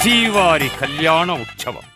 శ్రీవారి కళ్యాణ ఉత్సవం.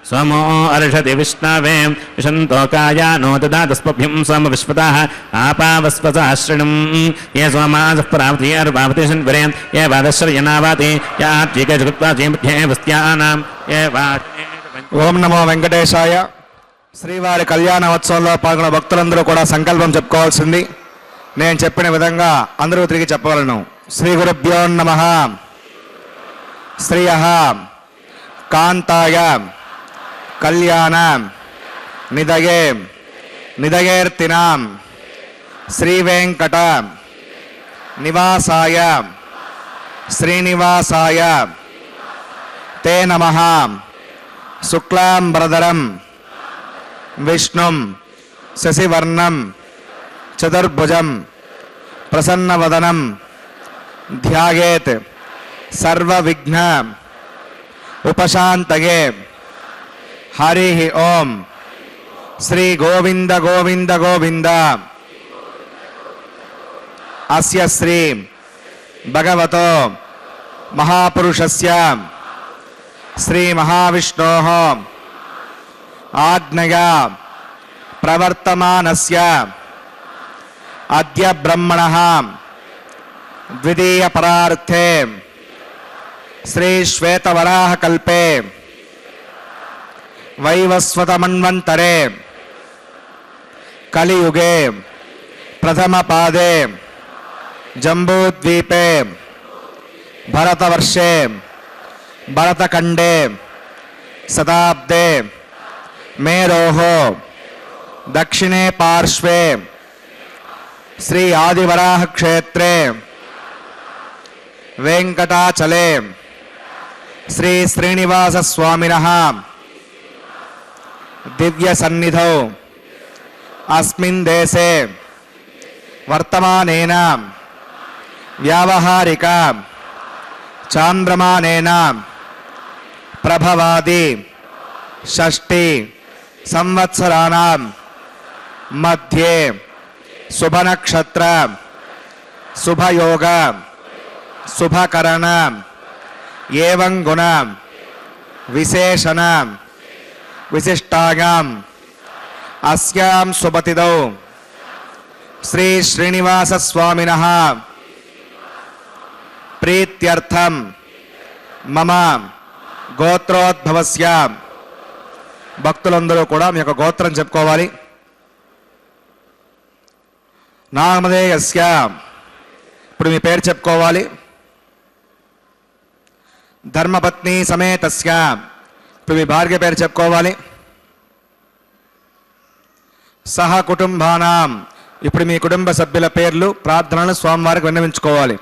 सोमो अर्षति विष्णवे विशन्तोकाया नो ददातस्पभ्यं सोम विश्वतः आपावस्पसाश्रिणं ये सोमासः प्रावति अर्वावति शन्वरे ये वादश्रयनावाति यात्विकजगत्वा चेमध्ये वस्त्यानां ये ఓం నమో వెంకటేశాయ. శ్రీవారి కళ్యాణోత్సవంలో పాల్గొన్న భక్తులందరూ కూడా సంకల్పం చెప్పుకోవాల్సింది. నేను చెప్పిన విధంగా అందరూ తిరిగి చెప్పగలను. శ్రీ గురుభ్యో నమః. శ్రియః కాంతాయ కళ్యాణ నిదగే నిదగేర్తినాం శ్రీ వెంకట నివాసాయ శ్రీనివాసాయ తే నమః. శుక్లాంబరధరం విష్ణుం శశివర్ణం చతుర్భుజం ప్రసన్నవదనం ధ్యాయేత్ సర్వవిఘ్న ఉపశాంతయే. హరి ఓం. శ్రీ గోవింద గోవింద గోవింద. అస్య శ్రీ భగవతో మహాపురుషస్య శ్రీ మహావిష్ణోః ఆజ్ఞయా ప్రవర్తమానస్య అద్య బ్రహ్మణః ద్వితీయ పరార్థే శ్రీ శ్వేతవరాహ కల్పే వైవస్వత మన్వంతరే కలియుగే ప్రథమ పాదే జంబూద్వీపే భరతవర్షే భరతఖండే శతాబ్దే మేరోః దక్షిణే పార్శ్వే శ్రీ ఆదివరాహ క్షేత్రే వెంకటాచలే శ్రీ శ్రీనివాస స్వామినః దివ్య సన్నిధౌ అస్మిన్ దేశే వర్తమానేన వ్యావహారిక చాంద్రమానేన ప్రభవాది షష్ఠి సంవత్సరాణం మధ్యే శుభనక్షత్ర శుభయోగ శుభకరణ ఏవం గుణ విశేషణ విశిష్టాయాం అస్యాం శుభతిథౌ శ్రీ శ్రీనివాస స్వామినః ప్రీత్యర్థం మమ గోత్రోద్భవస్య. భక్తులందరూ కూడా మీ యొక్క గోత్రం చెప్పుకోవాలి. నామధేయస్య, ఇప్పుడు మీ పేరు చెప్పుకోవాలి. ధర్మపత్ని సమేతస్య, ఇప్పుడు మీ భార్య పేరు చెప్పుకోవాలి. సహ కుటుంబానాం, ఇప్పుడు మీ కుటుంబ సభ్యుల పేర్లు ప్రార్థనలు స్వామివారికి విన్నవించుకోవాలి.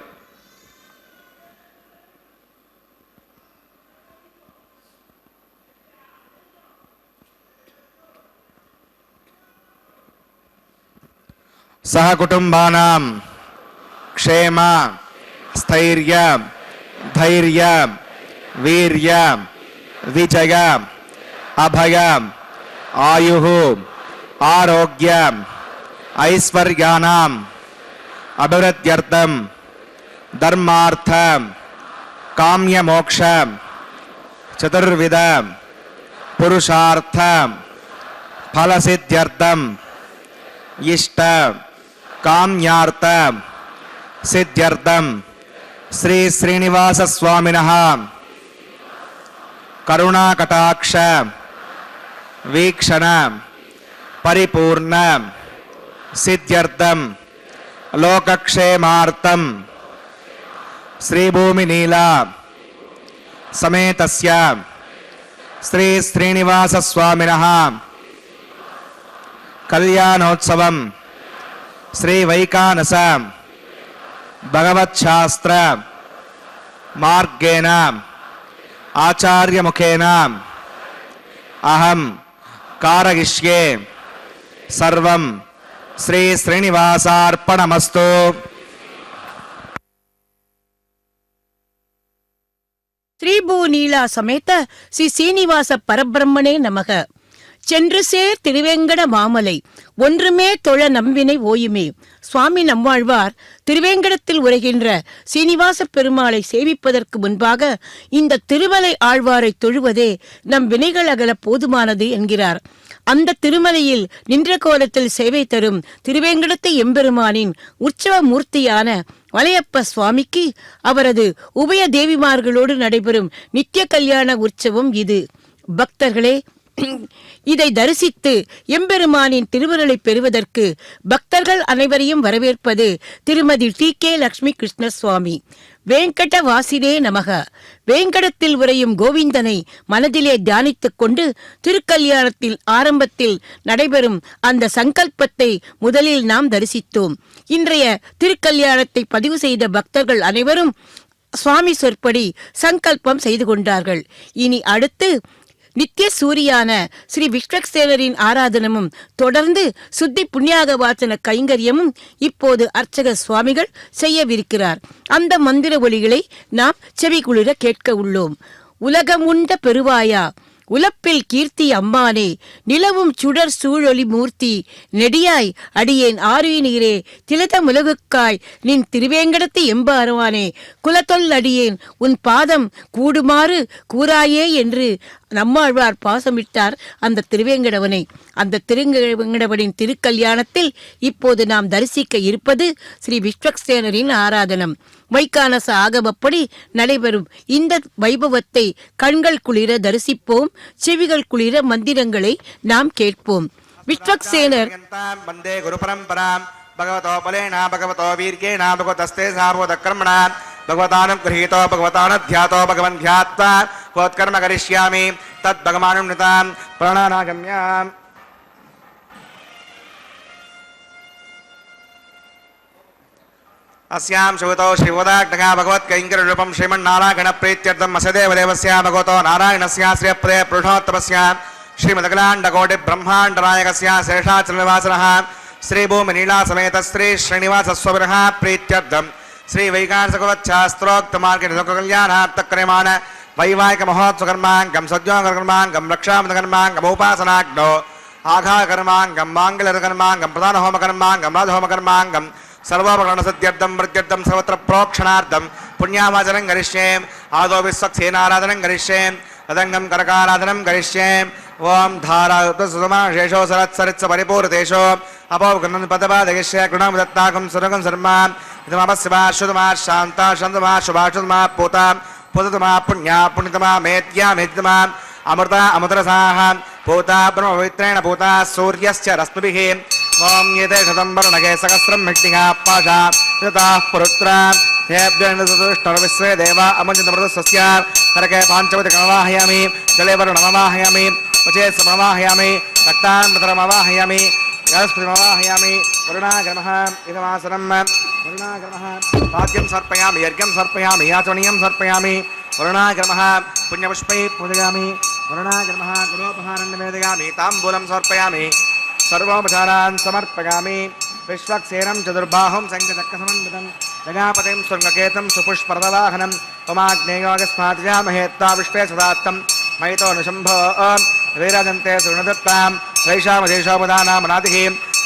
సహ కుటుంబానాం క్షేమ స్థైర్య ధైర్య వీర్య విజయ అభయ ఆయుః ఆరోగ్య ఐశ్వర్యానాం అభివృద్ధ్యర్థం ధర్మార్థ కామ్యమోక్ష చతుర్విధ పురుషార్థ ఫలసిద్ధ్యర్థం ఇష్ట కామ్యార్థ సిద్ధ్యర్థం శ్రీ శ్రీనివాస స్వామినః కరుణాకటాక్ష వీక్షణ పరిపూర్ణ సిద్ధ్యర్థం లోకక్షేమార్థం శ్రీభూమి నీలా సమేతస్య శ్రీ శ్రీనివాస స్వామినః కళ్యాణోత్సవం శ్రీ వైకానస భగవచ్ఛాస్త్ర మార్గేణ ఆచార్యముఖేన అహం కారయిష్యే. సర్వం శ్రీ శ్రీనివాసార్పణమస్తు. ஸ்ரீபூநீலா சமேத ஸ்ரீ சீனிவாச பரபிரம்மனே நமக. சென்று சேர் திருவேங்கட மாமலை ஒன்றுமே தொழ நம்பினை ஓயுமே. சுவாமி நம்மாழ்வார் திருவேங்கடத்தில் உரைகின்ற சீனிவாச பெருமாளை சேவிப்பதற்கு முன்பாக இந்த திருமலை ஆழ்வாரை தொழுவதே நம் வினைகள் அகல போதுமானது என்கிறார். அந்த திருமலையில் நின்ற கோலத்தில் சேவை தரும் திருவேங்கடத்து எம்பெருமானின் உற்சவ மூர்த்தியான வலையப்ப சுவாமிக்கு அவரது உபய தேவிமார்களோடு நடைபெறும் நித்திய கல்யாண உற்சவம் இது. பக்தர்களே, இதை தரிசித்து எம்பெருமானின் திருவருளை பெறுவதற்கு பக்தர்கள் அனைவரையும் வரவேற்பது திருமதி டி.கே. லட்சுமி கிருஷ்ண சுவாமி. வேங்கட வாசினே நமக. வேங்கடத்தில் உரையும் கோவிந்தனை மனதிலே தியானித்துக் கொண்டு திருக்கல்யாணத்தில் ஆரம்பத்தில் நடைபெறும் அந்த சங்கல்பத்தை முதலில் நாம் தரிசித்தோம். இன்றைய திருக்கல்யாணத்தை பதிவு செய்த பக்தர்கள் அனைவரும் சுவாமி சொற்படி சங்கல்பம் செய்து கொண்டார்கள். இனி அடுத்து நித்திய சூரியான ஸ்ரீ விஸ்வக்சேனரின் ஆராதனமும் தொடர்ந்து சுத்தி புண்ணியாக வாசன கைங்கரியமும் இப்போது அர்ச்சக சுவாமிகள் செய்யவிருக்கிறார். அந்த மந்திர ஒலிகளை நாம் செவிகுளிர கேட்க உள்ளோம். உலகமுண்ட பெருவாயா, உலப்பில் கீர்த்தி அம்மானே, நிலவும் சுடர் சூழொலி மூர்த்தி, நெடியாய் அடியேன் ஆருயினீரே, திலத முலகுக்காய் நின் திருவேங்கடத்து எம்பாருவானே, குலத்தொல் அடியேன் உன் பாதம் கூடுமாறு கூறாயே என்று நம்மாழ்வார் பாசமிட்டார் அந்த திருவேங்கடவனை. அந்த திருவேங்கடவனின் திருக்கல்யாணத்தில் இப்போது நாம் தரிசிக்க இருப்பது ஸ்ரீ விஸ்வக்சேனரின் ஆராதனம். வைகானச ஆகமப்படி நடைபெறும் இந்த வைபவத்தை கண்கள் குளிர தரிசிப்போம், செவிகள் குளிர மந்திரங்களை நாம் கேட்போம். விஸ்வக்சேனர் வந்தே குரு பரம்பராம் பகவதோ பலேனா பகவதோ வீர்யேனா பகவதஸ்தே சார்வத கர்மணா भगवतानं गृहीतो भगवतानध्यातो भगवन् ध्यात्वा कोत्कर्म करिष्यामि तत् भगवानं नृतां प्राणानागम्याम् अस्यां शिवतो श्रीवदाग्नगा भगवत्कैङ्कररूपं श्रीमन्नारायणप्रीत्यर्थम् असदेवदेवस्य भगवतो नारायणस्य श्रियप्रिय पुरुषोत्तमस्य श्रीमदखिलाण्डकोटिब्रह्माण्डनायकस्य शेषाचलनिवासनः श्रीभूमिनीलासमेत श्री श्रीनिवासस्वामिनः प्रीत्यर्थम् श्री वैकानसगोत्शास्त्रोक्तमार्गकल्याणार्थक्रियमाण वैवाहिक महोत्सवकर्माङ्गं सद्योगकर्माङ्गं रक्षामकर्माङ्गं आघाकर्माङ्गं माङ्गल्यकर्माङ्गं प्रधानहोमकर्माङ्गं राजहोमकर्माङ्गं सर्वोपकरणसत्यर्थं प्रत्यर्थं सर्वत्र प्रोक्षणार्थं पुण्यावाचनं करिष्ये आदौ विश्वक्सेनाराधनं करिष्ये तदङ्गं करकाराधनं करिष्ये ओं धाराशेषो सरत्सरित्स परिपूर्तेषो अपोगणं पदपादगिष्य कृणं दत्ताकं सुरगं शर्मा इदमपस्यमा शुद्धमा शान्ता शान्तमा शुभा शुद्धमा पूता पूततमा पुण्या पुण्यतमा मेत्या मेत्तमा अमृता अमृतरसाः पूता ब्रह्मपवित्रेण पूता सूर्यस्य रश्मिभिः ओं एते शतं वर्णके सहस्रं मिष्टिः पाशा यतः पुरुत्रा हेभ्यर्विश्वे देवा अमुञ्चतमृतस्य नरके पाञ्चवतिकमवाहयामि जले वर्णमवाहयामि वचे समवाहयामि रक्तान्मतरमवाहयामि यस्पतिमवाहयामि वरुणागमः इदमासनं वरुणागमः भाग्यं सर्पयामि यज्ञं सर्पयामि याचनीयं सर्पयामि वरुणागमः पुण्यपुष्पैः पूजयामि वरुणागमः गुरोपहारं निवेदयामि ताम्बूलं समर्पयामि सर्वोपचारान् समर्पयामि विश्वक्सेनं चतुर्बाहुं शङ्खचक्रसमन्वितं जगापतिं शृङ्गकेतं सुपुष्परदवाहनं त्वमाग्नेयोगस्मात् त्वा विश्वे सदात्तं मयितो निशम्भो वीरजन्ते सुनदत्तां वैशामदेशोपदानामनादिः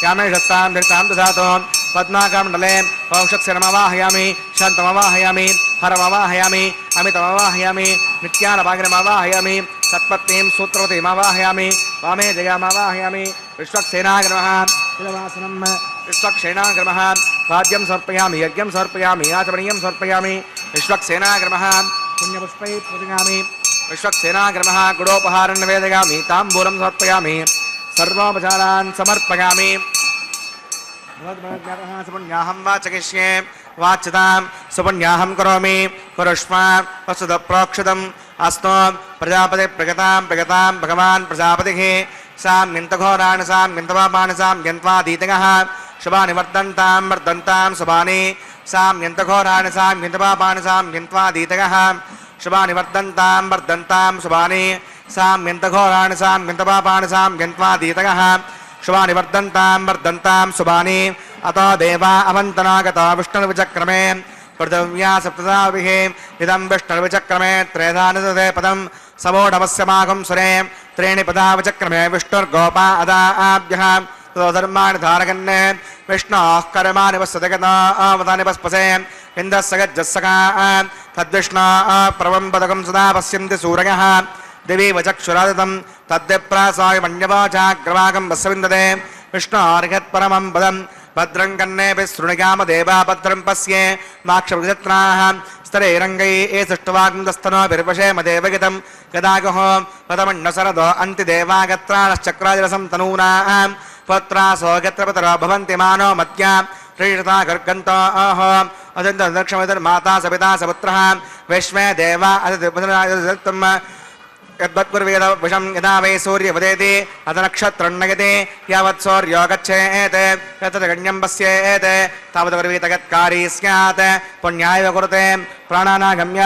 यामेशस्तां धृतां दधातो पद्माकमण्डले वंशक्सेनमवाहयामि शान्तमवाहयामि हरमवाहयामि अमितमवाहयामि नित्यानभागिनमवाहयामि सत्पत्नीं सूत्रवतीमवाहयामि वामे जयामवाहयामि विश्वक्सेनाग्रमः तिलवासनं विश्वक्सेनाग्रमः भाग्यं समर्पयामि यज्ञं समर्पयामि आचमनीयं समर्पयामि विश्वक्सेनाग्रमः पुण्यपुष्पैः पूजयामि विश्वक्सेनाग्रमः गुडोपहारं निवेदयामि ताम्बूलं समर्पयामि सर्वोपचारान् समर्पयामि सुपुण्याहं वाचयिष्ये वाच्यतां सुपुण्याहं करोमि कुरुष्व वसुधप्रोक्षितम् अस्तु प्रजापति प्रगतां भगवान् प्रजापतिः साम्यन्तघोराणि साम्यन्तपापाणि साम्यन्त्वादीतगः शुभानि वर्धन्तां शुभानि साम्यन्तघोराणि साम्यन्तपापाणि साम्यन्त्वादीतगः शुभानि वर्धन्तां शुभानि साम्यन्तघोराणि साम्यन्तपापाणि साम्यन्त्वादीतगः शुभानि वर्धन्तां शुभानि अतो देवा अवन्तनागता विष्णुर्विचक्रमे पृथिव्या सप्तदाभिः इदं विष्णुर्विचक्रमे त्रेधानिदते पदं समोढवस्यमागं सुरे त्रीणि पदा विचक्रमे विष्णुर्गोपा अदाभ्यः ततो धर्माणि धारयन् विष्णोः कर्माणि वस्तुतगतावतानि वस्पसे इन्द्रस्य गज्जस्सका तद्विष्णोः परमं पदकं सदा पश्यन्ति सूरयः दिवि वचक्षुरादितं तद्विप्रासाय मन्यवाचाग्रवागं वस्विन्दते विष्णोर्यत्परमं पदं भद्रं कन्नेभिः शृणुयाम देवा भद्रं पश्ये माक्षविजत्राः स्तरैरङ्गैः सृष्टवाग्दस्तनोभिर्वशेम देवगितं गदागः पदमण्डसरदो अन्तिदेवागत्राणश्चक्राजरसं तनूनाः पत्रासो गत्रपतरो भवन्ति मानो मत्या श्रीषता गर्गन्तोः अदन्तदक्षमिदर्माता सपिता सपुत्रः वैश्वे देवा अदितिपुत्रम् यद्वत्कुर्वेद विषं यदा वै सूर्यवदेति अथ नक्षत्रन्नयते यावत् सूर्यो गच्छेत् यत्तद्गण्यं पश्येत् तावद् यत्कारी स्यात् पुण्याय कुरुते प्राणानागम्य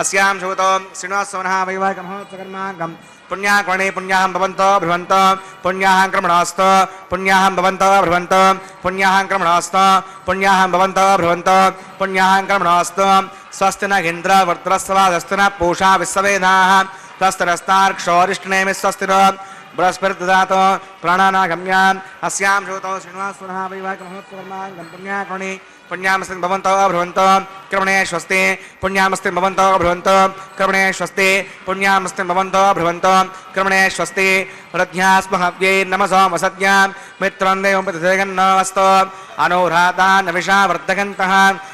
अस्यां श्रुतो श्रीनिवासोनः वैवाहिकमहोत्सवकर्माङ्गम् पुण्याकर्णे पुण्याहं भवन्तो भ्रुवन्तो पुण्याहं क्रमणास्तो पुण्याहं भवन्तो भ्रुवन्तो पुण्याहं क्रमणास्तो पुण्याहं भवन्तो भ्रुवन्तो पुण्याहं क्रमणास्तो स्वस्ति न इन्द्र वृत्रस्वादस्तु न पूषा विश्ववेदाः तस्तरस्तार्क्षोरिष्टनेमि स्वस्ति नो बृहस्पतिर्ददातो प्राणानागम्याम् अस्यां श्रुतो श्रीनिवासोनः वैवाहिकमहोत्सवकर्माङ्गम् पुण्याकर्णे पुण्यामस्तिं भवन्तो भ्रुवन्तो क्रमणे स्वस्ति पुण्यामस्तिं भवन्तो भ्रुवन्तो क्रमणे स्वस्ति पुण्यामस्तिं भवन्तो भ्रुवन्तो क्रमणे स्वस्ति प्रज्ञास्महव्यै नमसो वसद्यां मित्रं देवं प्रतिदेगन्नस्तु अनुराधान् विषा वर्धकन्तः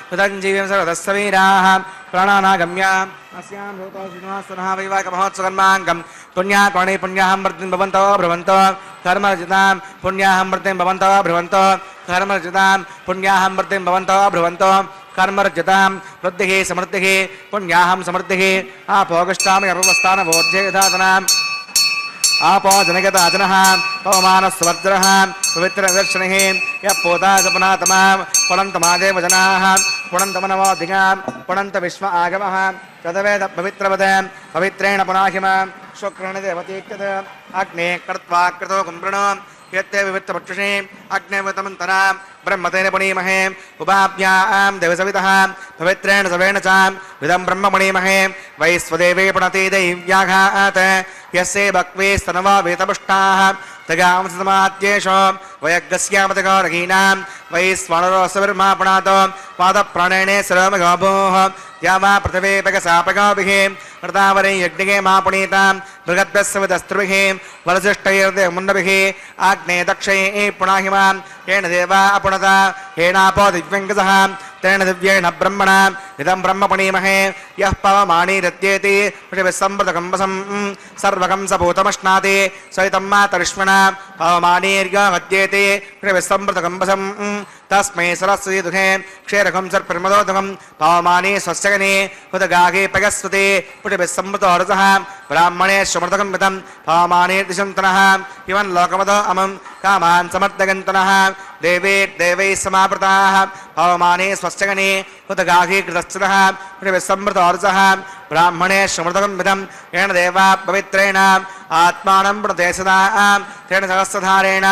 कृतञ्जीवं सर्वदस्य वीराः प्राणानागम्याम् अस्यां भूतो श्रीनिवासोनः वैवाहिकमहोत्सवकर्माङ्गम् पुण्याकर्णे पुण्याहं वृद्धिं भवन्तो भ्रुवन्तो कर्मरजितां पुण्याहं वृद्धिं भवन्तो भ्रुवन्तो कर्मरजितां पुण्याहं वृद्धिं भवन्तो भ्रुवन्तो कर्मरजितां वृद्धिः समृद्धिः पुण्याहं समृद्धिः आपोगष्टामि अर्वस्थानवोर्जेधातनाम् आपो जनगताजनः पवमानस्वर्जनः पवित्रदर्शनिः यः पोतासपनातमां पुणन्तमादेव जनाः पुणन्तमनवोऽधिगां पुणन्त विश्व आगमः तदवेद पवित्रवद पवित्रेण पुनाहिमां शुक्रणदेवतीत्यत अग्ने कृत्वा कृतो कुम्भृणो यत्ते विवित्तपक्षुषे अग्नेवतमन्तरा ब्रह्मतेन पुणीमहे उपाभ्यां देवसवितः पवित्रेण सवेण च विदं ब्रह्म पुणीमहे वैश्वदेवे पुणते दैव्याघात् यस्य बक्वे स्तनवा वेतपुष्टाः तगांसमात्येषो वयज्ञस्यामतगौरहीनां वैश्वानरोऽसविर्मा पुणातो पादप्राणेने सर्वमगाभोः या वा पृथिवीपगसापगाभिः कृतावरे यज्ञे मा पुणीतां बृहद्भ्यस्सविदस्त्रुभिः वरसिष्ठैर्देवमुण्डभिः आग्ने दक्षैः पुणाहिमां येन देवा अपुणता येनापो दिव्यङ्गसः तेन दिव्येण ब्रह्मणा इदं ब्रह्म पुणीमहे यः पवमाणीरत्येति पृथिविस्सम्पृतकम्बसं सर्वकं सभूतमश्नाति सहितं मातरिष्मणा पवमाणीर्यहत्येति पृथिविस्सम्पृतकम्बसं तस्मै सरस्वती दुःखे क्षीरकं सर्परिमदोदकं पवमानी स्वस्यगने हुदगाघे पगस्वते पृथिविस्सम्पृतोरसः ब्राह्मणे श्वमृतकं वितं पवमानीर्दिशन्तनः इवन् लोकमदो अमं कामान् समर्थगन्तनः देवे देवैः समावृताः पवमाने स्वस्यगने हुदगाघे कृतश्चितः पृथिविस्सम्पृतोरसः ब्राह्मणे श्वमृतकं वितं येन देवा पवित्रेण आत्मानं प्रणते सदा तेन सहस्रधारेण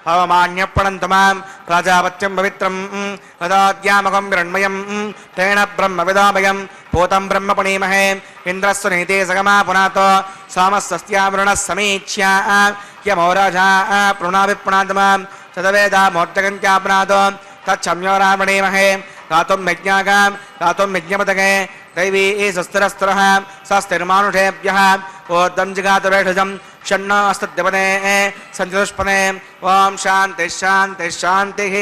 पवमान्यप्रणन्तमां प्राजापत्यं पवित्रं तदाद्यामकं हिरण्मयं तेन ब्रह्मविदामयं भूतं ब्रह्म पुणीमहे इन्द्रस्य नीते सगमा पुनातो सोमस्वस्त्यावरुणः समीक्ष्या यमोराजा प्रणाभिप्रान्तमां तदवेदामोर्जगन्त्याप्नातो तच्छम्यो रावणीमहे गातुं यज्ञागां गातुं यज्ञपदगे दैवी स्वस्तिरस्तरः स्वस्तिर्मानुषेभ्यः ओर्दं जिगातुरेषजं षण्णो अस्तद्यपदे सञ्चतुष्पदे ॐ शान्तिः शान्तिः शान्तिः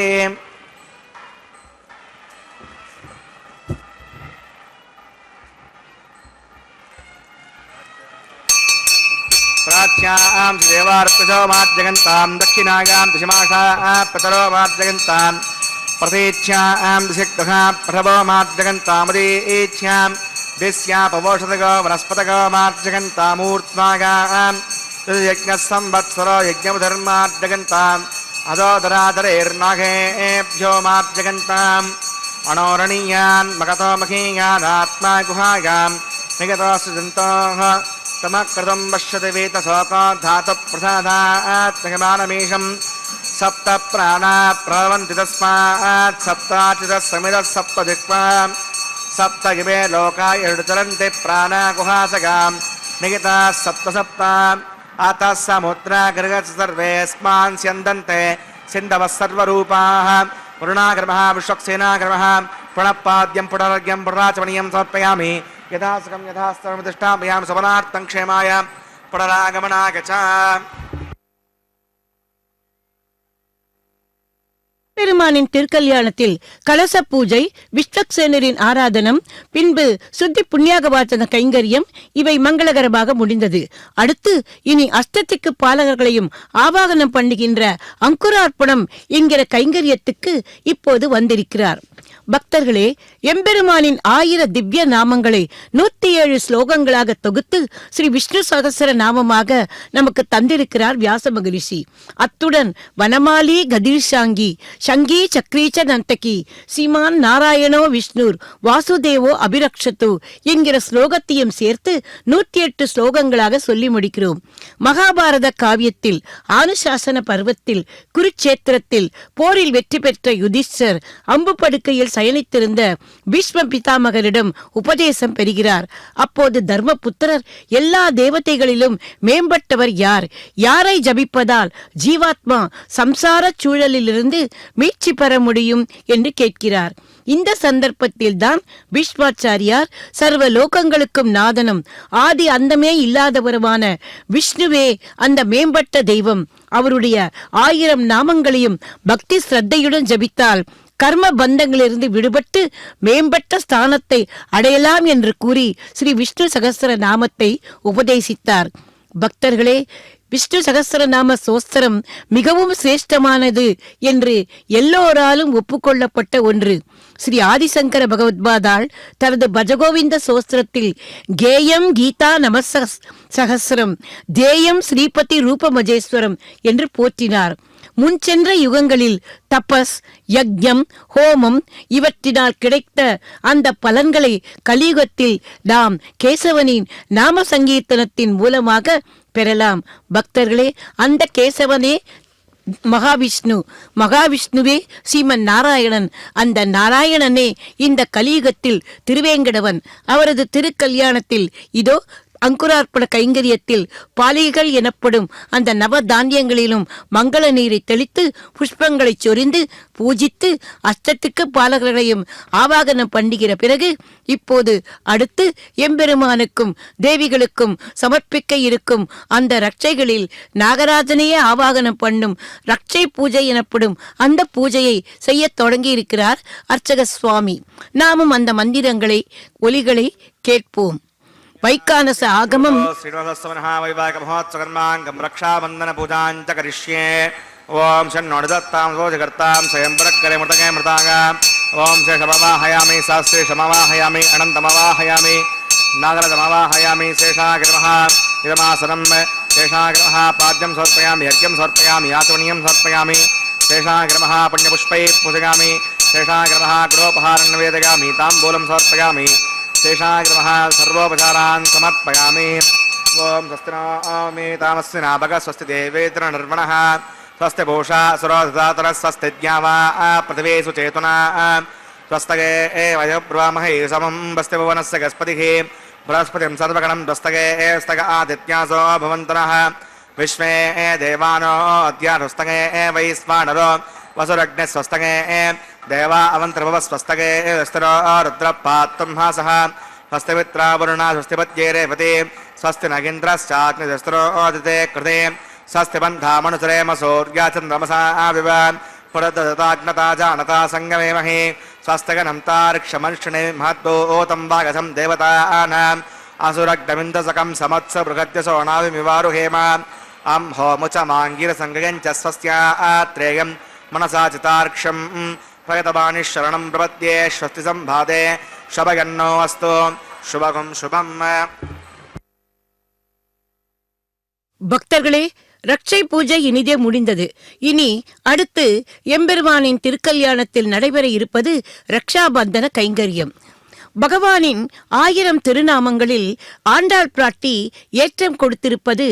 प्राच्यां देवार्पिषो मार्जगन्तां दक्षिणायां दिशमाशाः पितरो मार्जगन्तां प्रतीच्यां दिशिग्रहा प्रभवो मार्जगन्तामदीच्यां दिस्यापवोषधगो वनस्पतगो मार्जगन्तामूर्ध्वागां यज्ञः संवत्सरो यज्ञधर्मार्जगन्ताम् अधोदराधरेर्नागेभ्यो मार्जगन्ताम् अणोरणीयान् मगतो महीयानात्मा गुहायां निगतोऽसृजन्तोः तमकृतं पश्यति वेतशोको धातुप्रसादात्मकमानमीशं सप्त प्राणा प्रवन्ति तस्मात् सप्ताचितः समितः सप्तदिक्वा सप्त इमे लोका चरन्ति प्राणा गुहासगां निगिताः सप्त सप्त अतः समुद्रा गृहस्य सर्वेऽस्मान् स्यन्दन्ते सिन्धवः सर्वरूपाः वरुणाग्रमः विश्वक्सेनाग्रमः प्रणपाद्यं पुनरर्घ्यं पुनराचमनीयं समर्पयामि यथासकं यथास्तरमधिष्ठापयामि सवनार्थं क्षेमाय पुनरागमनाय च பெருமானின் திருக்கல்யாணத்தில் கலச பூஜை, விஸ்வக்சேனரின் ஆராதனம், பின்பு சுத்தி புண்ணியாகவாச்சன கைங்கரியம் இவை மங்களகரமாக முடிந்தது. அடுத்து இனி அஷ்டதிக்கு பாலகர்களையும் ஆவாகனம் பண்ணுகின்ற அங்குரார்ப்பணம் என்கிற கைங்கரியத்துக்கு இப்போது வந்திருக்கிறார். பக்தர்களே, எம்பெருமானின் 1000 திவ்ய நாமங்களை 107 ஸ்லோகங்களாக தொகுத்து ஸ்ரீ விஷ்ணு சகஸ்ர நாமமாக நமக்கு தந்திருக்கிறார் வியாச மகரிஷி. அத்துடன் வனமாலி கதிர்ஷாங்கி சங்கி சக்ரீச்ச நந்தகி சீமான் நாராயணோ விஷ்ணுர் வாசுதேவோ அபிரக்ஷத்து என்கிற ஸ்லோகத்தையும் சேர்த்து 108 ஸ்லோகங்களாக சொல்லி முடிக்கிறோம். மகாபாரத காவியத்தில் ஆனுசாசன பர்வத்தில் குருச்சேத்திரத்தில் போரில் வெற்றி பெற்ற யுதிஷ்டர் அம்பு படுக்கையில் சயனித்திருந்த பீஷ்ம பிதாமகரிடம் உபதேசம் பெறுகிறார். அப்போது தர்மபுத்திரர் எல்லா தேவதைகளிலும் மேம்பட்டவர் யார், யாரை ஜபிப்பதால் ஜீவாத்மா சம்சார சூழலிலிருந்து மீட்சி பெற முடியும் என்று கேட்கிறார். இந்த சந்தர்ப்பத்தில் தான் பீஷ்மாச்சாரியார் சர்வ லோகங்களுக்கும் நாதனும் ஆதி அந்தமே இல்லாதவருமான விஷ்ணுவே அந்த மேம்பட்ட தெய்வம், அவருடைய 1000 நாமங்களையும் பக்தி ஸ்ரத்தையுடன் ஜபித்தால் கர்ம பந்தங்களிலிருந்து விடுபட்டு மேம்பட்ட ஸ்தானத்தை அடையலாம் என்று கூறி ஸ்ரீ விஷ்ணு சகஸ்ர நாமத்தை உபதேசித்தார். பக்தர்களே, விஷ்ணு சகஸ்ரநாம சோஸ்திரம் மிகவும் சிரேஷ்டமானது என்று எல்லோராலும் ஒப்புக்கொள்ளப்பட்ட ஒன்று. ஸ்ரீ ஆதிசங்கர பகவத்பாதாள் தனது பஜகோவிந்த சோஸ்திரத்தில் கேயம் கீதா நமசகஸ்ரம் தேயம் ஸ்ரீபதி ரூபமஜேஸ்வரம் என்று போற்றினார். முன்சென்ற யுகங்களில் தபஸ், யக்ஞம், ஹோமம் இவற்றினால் கிடைத்த அந்த பலன்களை கலியுகத்தில் நாம் கேசவனின் நாம சங்கீர்த்தனத்தின் மூலமாக பெறலாம். பக்தர்களே, அந்த கேசவனே மகாவிஷ்ணு, மகாவிஷ்ணுவே ஸ்ரீமன் நாராயணன், அந்த நாராயணனே இந்த கலியுகத்தில் திருவேங்கடவன். அவரது திருக்கல்யாணத்தில் இதோ அங்குரார்ப்பண கைங்கரியத்தில் பாலிகள் எனப்படும் அந்த நவ தானியங்களிலும் மங்கள நீரை தெளித்து புஷ்பங்களை சொரிந்து பூஜித்து அஷ்டத்துக்கு பாலகர்களையும் ஆவாகனம் பண்ணுகிற பிறகு இப்போது அடுத்து எம்பெருமானுக்கும் தேவிகளுக்கும் சமர்ப்பிக்க இருக்கும் அந்த ரட்சைகளில் நாகராஜனையே ஆவாகனம் பண்ணும் ரட்சை பூஜை எனப்படும் அந்த பூஜையை செய்ய தொடங்கி இருக்கிறார் அர்ச்சக சுவாமி. நாமும் அந்த மந்திரங்களை ஒலிகளை கேட்போம். வைகானச ஆகமம் ரக்ஷாபந்தன பூஜாஞ்ச கரிஷ்யே. ஓம் ஷண்ணோதத்தாம் சோஜகர்த்தாம் ஸ்வயம்பரக்கரை மிருதகே மிருதாக. ஓம் சேஷமவாஹயாமி சாஸ்திரே சமவாஹயாமி அனந்தமவாஹயாமி நாகரதமவாஹயாமி சேஷாகிரமः இதமாசனம் சேஷாகிரமः பாத்யம் சமர்ப்பயாமி யர்க்யம் சமர்ப்பயாமி யாச்சமணியம் சமர்ப்பயாமி சேஷாகிரமः புண்ணியபுஷ்பை பூஜயாமி சேஷாகிரமः குரோபஹாரம் நிவேதயாமி தாம்பூலம் சமர்ப்பயாமி சேஷாகிரமः சர்வோபசாரான் சமர்ப்பயாமி. ஓம் ஸ்வஸ்தினாமி தாமஸ்வினா பக ஸ்வஸ்தி தேவேந்திர நிர்வணः ஸ்வஸ்தி பூஷா சுரோதாதர ஸ்வஸ்தி த்யாவா பிருத்திவே சுச்சேதுனா ஸ்வஸ்தகே வயப்ரவாமஹே சமம் பஸ்தி புவனஸ்ய கஸ்பதிः बृहस्पतिं सर्वगणं दस्तगे स्तग आदित्यासो भवन्तनः विश्वे देवानो अद्यानुस्तगे वैश्वानरो वसुरग्ने स्वस्तगे देवा अवन्त्रभव स्वस्तगे स्थिरो रुद्रपात्तुं हासः स्वस्तिमित्रा वरुणा स्वस्तिपत्ये रेवती स्वस्ति नगेन्द्रश्चाग्निस्त्रो ओदिते कृते स्वस्ति बन्धामनुसरेम सूर्या चन्द्रमसा विव पुरदताग्नता जानता संगमेमहि स्वस्तगनं तार्क्षमर्षिणे महद्भूतं वागसं देवतानाम् असुरग्नमिन्दसकं समत्स बृहद्यसो नाविमिवारुहेम अं होमुचमाङ्गिरसङ्गयञ्च स्वस्यात्रेयं मनसा चितार्क्षं प्रयतवाणि शरणं प्रपद्ये स्वस्ति सम्भादे शभयन्नो अस्तु शुभगं शुभम्. பக்தர்களே, ரட்சை பூஜை இனிதே முடிந்தது. இனி அடுத்து எம்பெருமானின் திருக்கல்யாணத்தில் நடைபெற இருப்பது ரக்ஷாபந்தன கைங்கரியம். பகவானின் 1000 திருநாமங்களில் ஆண்டாள் பிராட்டி ஏற்றம் கொடுத்திருப்பது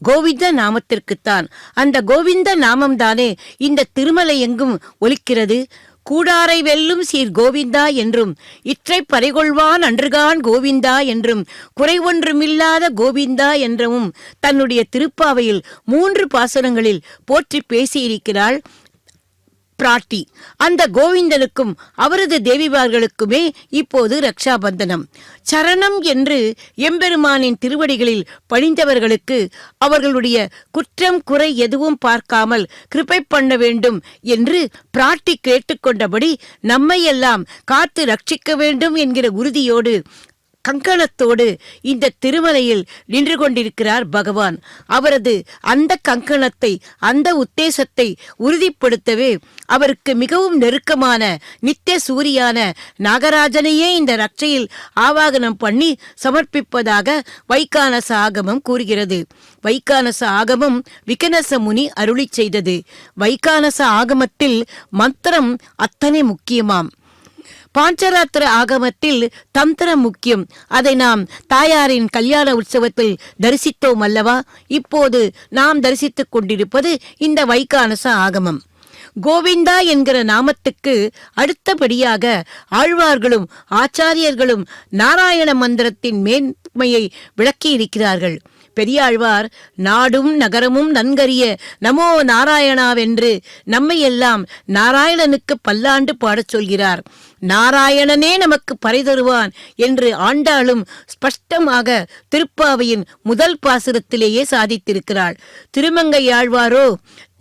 கோவிந்த நாமத்திற்குத்தான். அந்த கோவிந்த நாமம்தானே இந்த திருமலை எங்கும் ஒலிக்கிறது. கூடாரை வெல்லும் சீர் கோவிந்தா என்றும் இற்றை பறைகொள்வான் அன்றுகான் கோவிந்தா என்றும் குறைவொன்றுமில்லாத கோவிந்தா என்றும் தன்னுடைய திருப்பாவையில் 3 பாசுரங்களில் போற்றி பேசியிருக்கிறாள் பிராட்டி. அந்த கோவிந்தனுக்கும் அவரது தேவிமார்களுக்குமே இப்போது ரக்ஷாபந்தனம். சரணம் என்று எம்பெருமானின் திருவடிகளில் பணிந்தவர்களுக்கு அவர்களுடைய குற்றம் குறை எதுவும் பார்க்காமல் கிருபை பண்ண வேண்டும் என்று பிராட்டி கேட்டுக்கொண்டபடி நம்மையெல்லாம் காத்து ரட்சிக்க வேண்டும் என்கிற உறுதியோடு கங்கணத்தோடு இந்த திருமலையில் நின்று கொண்டிருக்கிறார் பகவான். அவரது அந்த கங்கணத்தை, அந்த உத்தேசத்தை உறுதிப்படுத்தவே அவருக்கு மிகவும் நெருக்கமான நித்திய சூரியான நாகராஜனையே இந்த ரட்சையில் ஆவாகனம் பண்ணி சமர்ப்பிப்பதாக வைகானச ஆகமம் கூறுகிறது. வைகானச ஆகமம் விகனச முனி அருளி செய்தது. வைகானச ஆகமத்தில் மந்திரம் அத்தனை முக்கியமாம். பாஞ்சராத்திர ஆகமத்தில் தந்திரம் முக்கியம். அதை நாம் தாயாரின் கல்யாண உற்சவத்தில் தரிசித்தோம் அல்லவா? இப்போது நாம் தரிசித்துக் கொண்டிருப்பது இந்த வைகானச ஆகமம். கோவிந்தா என்கிற நாமத்துக்கு அடுத்தபடியாக ஆழ்வார்களும் ஆச்சாரியர்களும் நாராயண மந்திரத்தின் மேன்மையை விளக்கியிருக்கிறார்கள். பெரியாழ்வார் நாடும் நகரமும் நன்கறிய நமோ நாராயணாவென்று நம்மையெல்லாம் நாராயணனுக்கு பல்லாண்டு பாடச் சொல்கிறார். நாராயணனே நமக்கு பறை தருவான் என்று ஆண்டாளும் ஸ்பஷ்டமாக திருப்பாவையின் முதல் பாசுரத்திலேயே சாதித்திருக்கிறாள். திருமங்கையாழ்வாரோ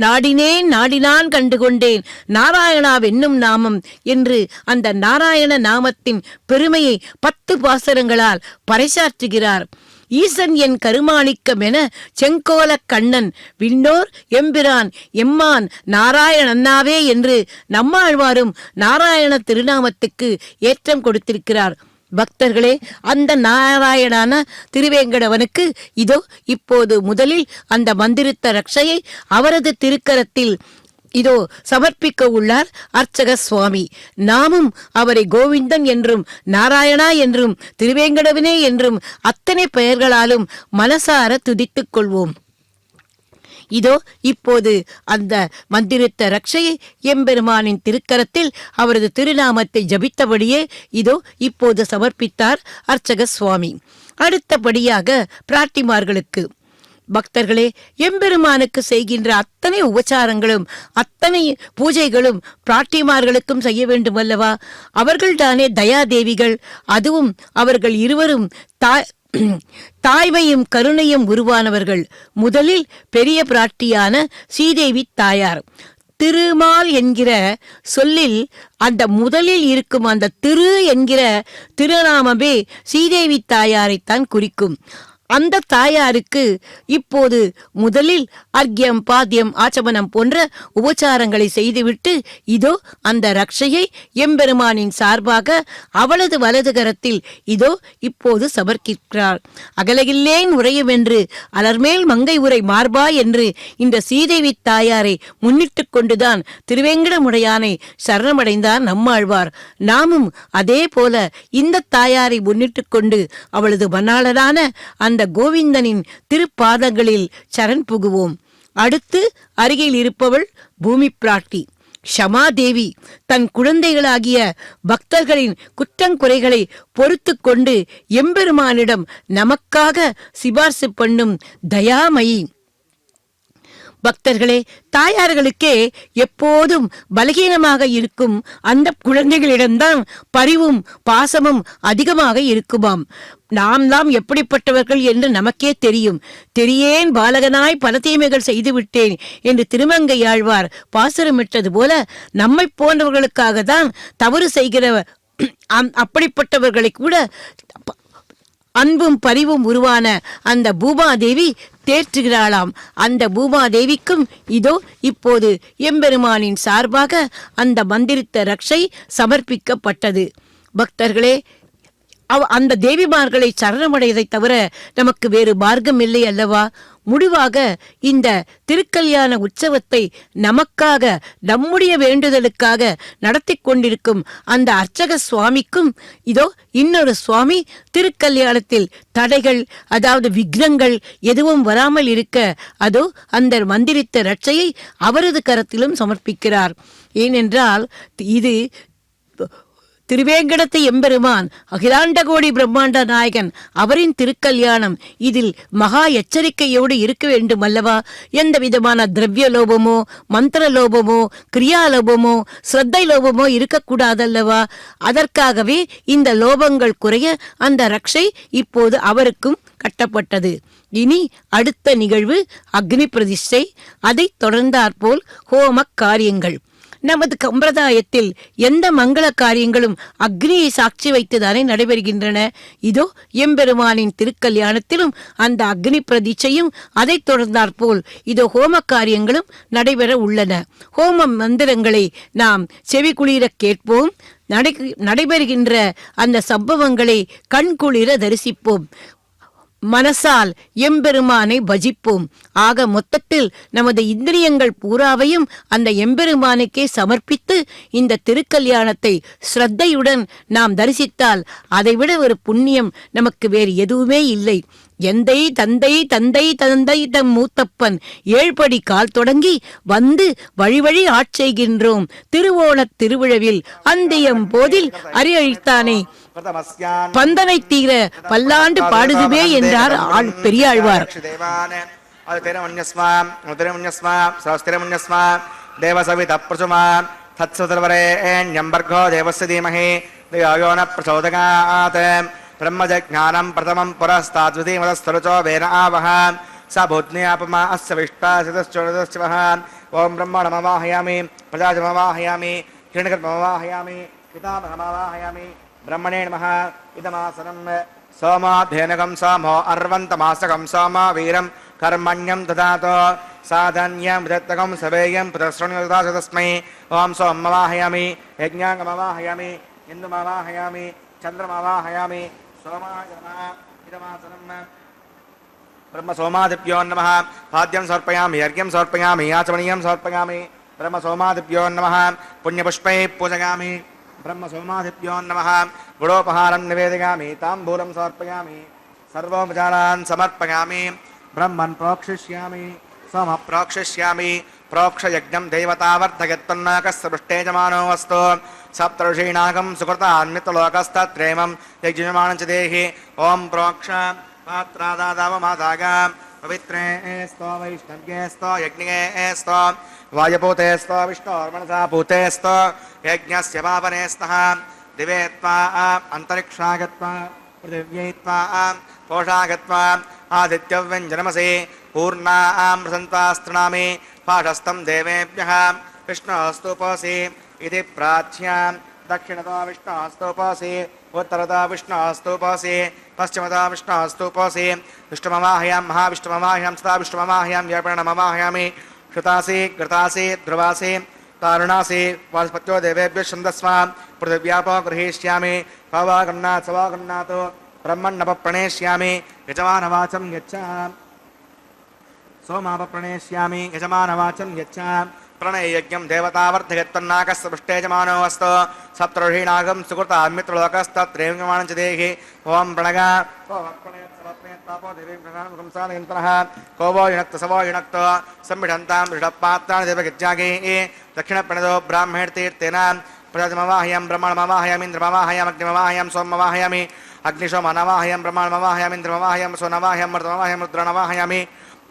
நாடினேன் நாடினான் கண்டுகொண்டேன் நாராயணாவென்னும் நாமம் என்று அந்த நாராயண நாமத்தின் பெருமையை 10 பாசுரங்களால் பறைசாற்றுகிறார். ஈசன் என் கருமாணிக்கம் என செங்கோல கண்ணன் விண்ணோர் எம்பிரான் எம்மான் நாராயணன்னாவே என்று நம்மாழ்வாரும் நாராயண திருநாமத்துக்கு ஏற்றம் கொடுத்திருக்கிறார். பக்தர்களே, அந்த நாராயணான திருவேங்கடவனுக்கு இதோ இப்போது முதலில் அந்த மந்திரித்த ரட்சையை அவரது திருக்கரத்தில் இதோ சமர்ப்பிக்க உள்ளார் அர்ச்சக சுவாமி. நாமும் அவரை கோவிந்தன் என்றும் நாராயணா என்றும் திருவேங்கடவனே என்றும் அத்தனை பெயர்களாலும் மனசார துதித்துக் கொள்வோம். இதோ இப்போது அந்த மந்திரித்த ரட்சையை எம்பெருமானின் திருக்கரத்தில் அவரது திருநாமத்தை ஜபித்தபடியே இதோ இப்போது சமர்ப்பித்தார் அர்ச்சக சுவாமி. அடுத்தபடியாக பிராட்டிமார்களுக்கு பக்தர்களே, எம்பெருமானுக்கு செய்கின்ற அத்தனை உபச்சாரங்களும் அத்தனை பூஜைகளும் பிராட்டிமார்களுக்கும் செய்ய வேண்டும் அல்லவா? அவர்கள்தானே தயாதேவிகள். அதுவும் அவர்கள் இருவரும் தாய்மையும் கருணையும் உருவானவர்கள். முதலில் பெரிய பிராட்டியான ஸ்ரீதேவி தாயார். திருமால் என்கிற சொல்லில் அந்த முதலில் இருக்கும் அந்த திரு என்கிற திருநாமமே ஸ்ரீதேவி தாயாரைத்தான் குறிக்கும். அந்த தாயாருக்கு இப்போது முதலில் அர்க்யம் பாத்தியம் ஆச்சமனம் போன்ற உபச்சாரங்களை செய்துவிட்டு இதோ அந்த ரட்சையை எம்பெருமானின் சார்பாக அவளது வலது கரத்தில் இதோ இப்போது சமர்ப்பிக்கிறார். அகலகில்லேன் உரையும் என்று அலர்மேல் மங்கை உரை மார்பா என்று இந்த ஸ்ரீதேவி தாயாரை முன்னிட்டு கொண்டுதான் திருவேங்கடமுடையானை சரணமடைந்தார் நம்மாழ்வார். நாமும் அதே போல இந்த தாயாரை முன்னிட்டு கொண்டு அவளது மணாளரான அந்த கோவிந்தனின் திருப்பாதங்களில் சரண் புகுவோம். அடுத்து அருகில் இருப்பவள் பூமி பிராட்டி க்ஷமாதேவி. தன் குழந்தைகளாகிய பக்தர்களின் குற்றங்குறைகளை பொறுத்து கொண்டு எம்பெருமானிடம் நமக்காக சிபார்சு பண்ணும் தயாமயி. பக்தர்களே, தாயார்களுக்கே எப்போதும் பலகீனமாக இருக்கும் அந்த குழந்தைகளிடம்தான் பரிவும் பாசமும் அதிகமாக இருக்குமாம். நாம் எப்படிப்பட்டவர்கள் என்று நமக்கே தெரியும். தெரியேன் பாலகனாய் பல தீமைகள் செய்துவிட்டேன் என்று திருமங்கையாழ்வார் பாசுரமிட்டது போல நம்மை போன்றவர்களுக்காக தான் தவறு செய்கிற அப்படிப்பட்டவர்களை கூட அன்பும் பரிவும் உருவான அந்த பூமாதேவி தேற்றுகிறாளாம். அந்த பூமாதேவிக்கும் இதோ இப்போது எம்பெருமானின் சார்பாக அந்த மந்திரித்த ரட்சை சமர்ப்பிக்கப்பட்டது. பக்தர்களே, அந்த தேவிமார்களை சரணமடையதை தவிர நமக்கு வேறு மார்க்கம் இல்லை அல்லவா? முடிவாக இந்த திருக்கல்யாண உற்சவத்தை நமக்காக நம்முடைய வேண்டுதலுக்காக நடத்தி கொண்டிருக்கும் அந்த அர்ச்சக சுவாமிக்கும் இதோ இன்னொரு சுவாமி திருக்கல்யாணத்தில் தடைகள், அதாவது விக்னங்கள் எதுவும் வராமல் இருக்க அதோ அந்த மந்திரித்த ரட்சையை அவரது கரத்திலும் சமர்ப்பிக்கிறார். ஏனென்றால் இது திருவேங்கடத்தை எம்பெருமான் அகிலாண்ட கோடி பிரம்மாண்ட நாயகன் அவரின் திருக்கல்யாணம். இதில் மகா எச்சரிக்கையோடு இருக்க வேண்டும் அல்லவா? எந்த விதமான திரவிய லோபமோ மந்திர லோபமோ கிரியாலோபமோ ஸ்ரத்தை லோபமோ இருக்கக்கூடாதல்லவா? அதற்காகவே இந்த லோபங்கள் குறைய அந்த ரக்ஷை இப்போது அவருக்கும் கட்டப்பட்டது. இனி அடுத்த நிகழ்வு அக்னி பிரதிஷ்டை. அதை தொடர்ந்தாற்போல் ஹோம காரியங்கள். நமது சம்பிரதாயத்தில் எந்த மங்கள காரியங்களும் அக்னியை சாட்சி வைத்துதானே நடைபெறுகின்றன. இதோ எம்பெருமானின் திருக்கல்யாணத்திலும் அந்த அக்னி பிரதிச்சையும் அதைத் தொடர்ந்தாற்போல் இதோ ஹோம காரியங்களும் நடைபெற உள்ளன. ஹோம மந்திரங்களை நாம் செவிகுளிர கேட்போம். நடைபெறுகின்ற அந்த சம்பவங்களை கண்குளிர தரிசிப்போம். மனசால் எம்பெருமானை பஜிப்போம். ஆக மொத்தத்தில் நமது இந்திரியங்கள் பூராவையும் அந்த எம்பெருமானுக்கே சமர்ப்பித்து இந்த திருக்கல்யாணத்தை ஸ்ரத்தையுடன் நாம் தரிசித்தால் அதைவிட ஒரு புண்ணியம் நமக்கு வேறு எதுவுமே இல்லை. எந்தை தந்தை தந்தை தந்தை தம் மூத்தப்பன் ஏழ்படி கால் தொடங்கி வந்து வழி வழி ஆட்செய்கின்றோம் திருவோணத் திருவிழவில் அந்தியம் போதில் அரியழித்தானே பந்தனை தீர பல்லாண்டு பாடுதுவே என்றார் பெரியாழ்வார். ब्रह्मज्ञानं प्रथमं पुरस्ताद्विधीमतस्तरुचो वेन आवह स भूत्न्यापमा अस्य विष्टासितश्चोदश्चवः ओं ब्रह्मणमवाहयामि प्रजाजमवाहयामि हिरण्यगर्भमवाहयामि पितामहमवाहयामि ब्रह्मणे नमः इदमासनं सोमाध्ययनकं सोमो अर्वन्तमासकं सोमा वीरं कर्मण्यं ददातो साधन्यं विदत्तकं सवेयं पुत्रश्रण्यदास तस्मै ओं सोमवाहयामि यज्ञाङ्गमवाहयामि इन्दुमवाहयामि चन्द्रमवाहयामि ब्रह्म सोमादिभ्यो नमः पाद्यं समर्पयामि अर्घ्यं समर्पयामि आचमनीयं समर्पयामि ब्रह्म सोमादिभ्यो नमः पुण्यपुष्पैः पूजयामि ब्रह्म सोमादिभ्यो नमः गुडोपहारं निवेदयामि ताम्बूलं समर्पयामि सर्वोपचारान् समर्पयामि ब्रह्मन् प्रोक्षिष्यामि सोमः प्रोक्षिष्यामि प्रोक्षयज्ञं देवतावर्धयत्पन्नाकस्य पृष्ठेजमानो वस्तु सप्तऋषीणागं सुकृतान्मितलोकस्तत्रेमं यज्ञमानं च देहि ओं प्रोक्ष पात्रादादावमादागा पवित्रे स्तो वैष्णव्ये स्तो यज्ञे स्तो वायुपूते स्तो विष्णोर्मनसा पूते स्तो यज्ञस्य पावने स्तः दिवे त्वा अन्तरिक्षागत्वा पृथिव्यै त्वा पोषागत्वा आदित्यव्यञ्जनमसि पूर्णां प्रसन्तास्तृणामि पाठस्थं देवेभ्यः विष्णोस्तुपोऽसि इति प्राच्यां दक्षिणतो विष्णोस्तुपोऽसि उत्तरतो विष्णोस्तुपोऽसि पश्चिमतो विष्णोस्तुपोऽसि विष्णुमवाहयां महाविष्णुमवाहयां सदा विष्णुमवाहयां व्यापरणमवाहयामि श्रुतासि घृतासि ध्रुवासि तारुणासि वाजपत्यो देवेभ्यः छन्दस्व पृथिव्यापो गृहीष्यामि पवागन्नात् सवागन्नात् ब्रह्मण्णपप्रणेष्यामि यजमानवाचं यच्च सोमापप्रणेष्यामि यजमानवाचं यच्च प्रणययज्ञं देवतावर्धयत्पन्नाकस्य पृष्ठेजमानो अस्तु सप्तऋषीणागं सुकृतान्मित्रलोकस्तत्रेङ्गमानं च देहि ओं प्रणगा तापो देवीं प्रसादयन्तनः को वो युनक्त सवो युनक्त संविढन्तां दृढपात्राणि देवगिज्जागे दक्षिणप्रणदो ब्राह्मणतीर्थेन प्रजाजमवाहयां ब्रह्मणमवाहयामि इन्द्रमवाहयाम् अग्निमवाहयां सोममवाहयामि अग्निशोमनवाहयां ब्रह्मणमवाहयामि इन्द्रमवाहयां सोनवाहयां मर्दमवाहयां रुद्रनवाहयामि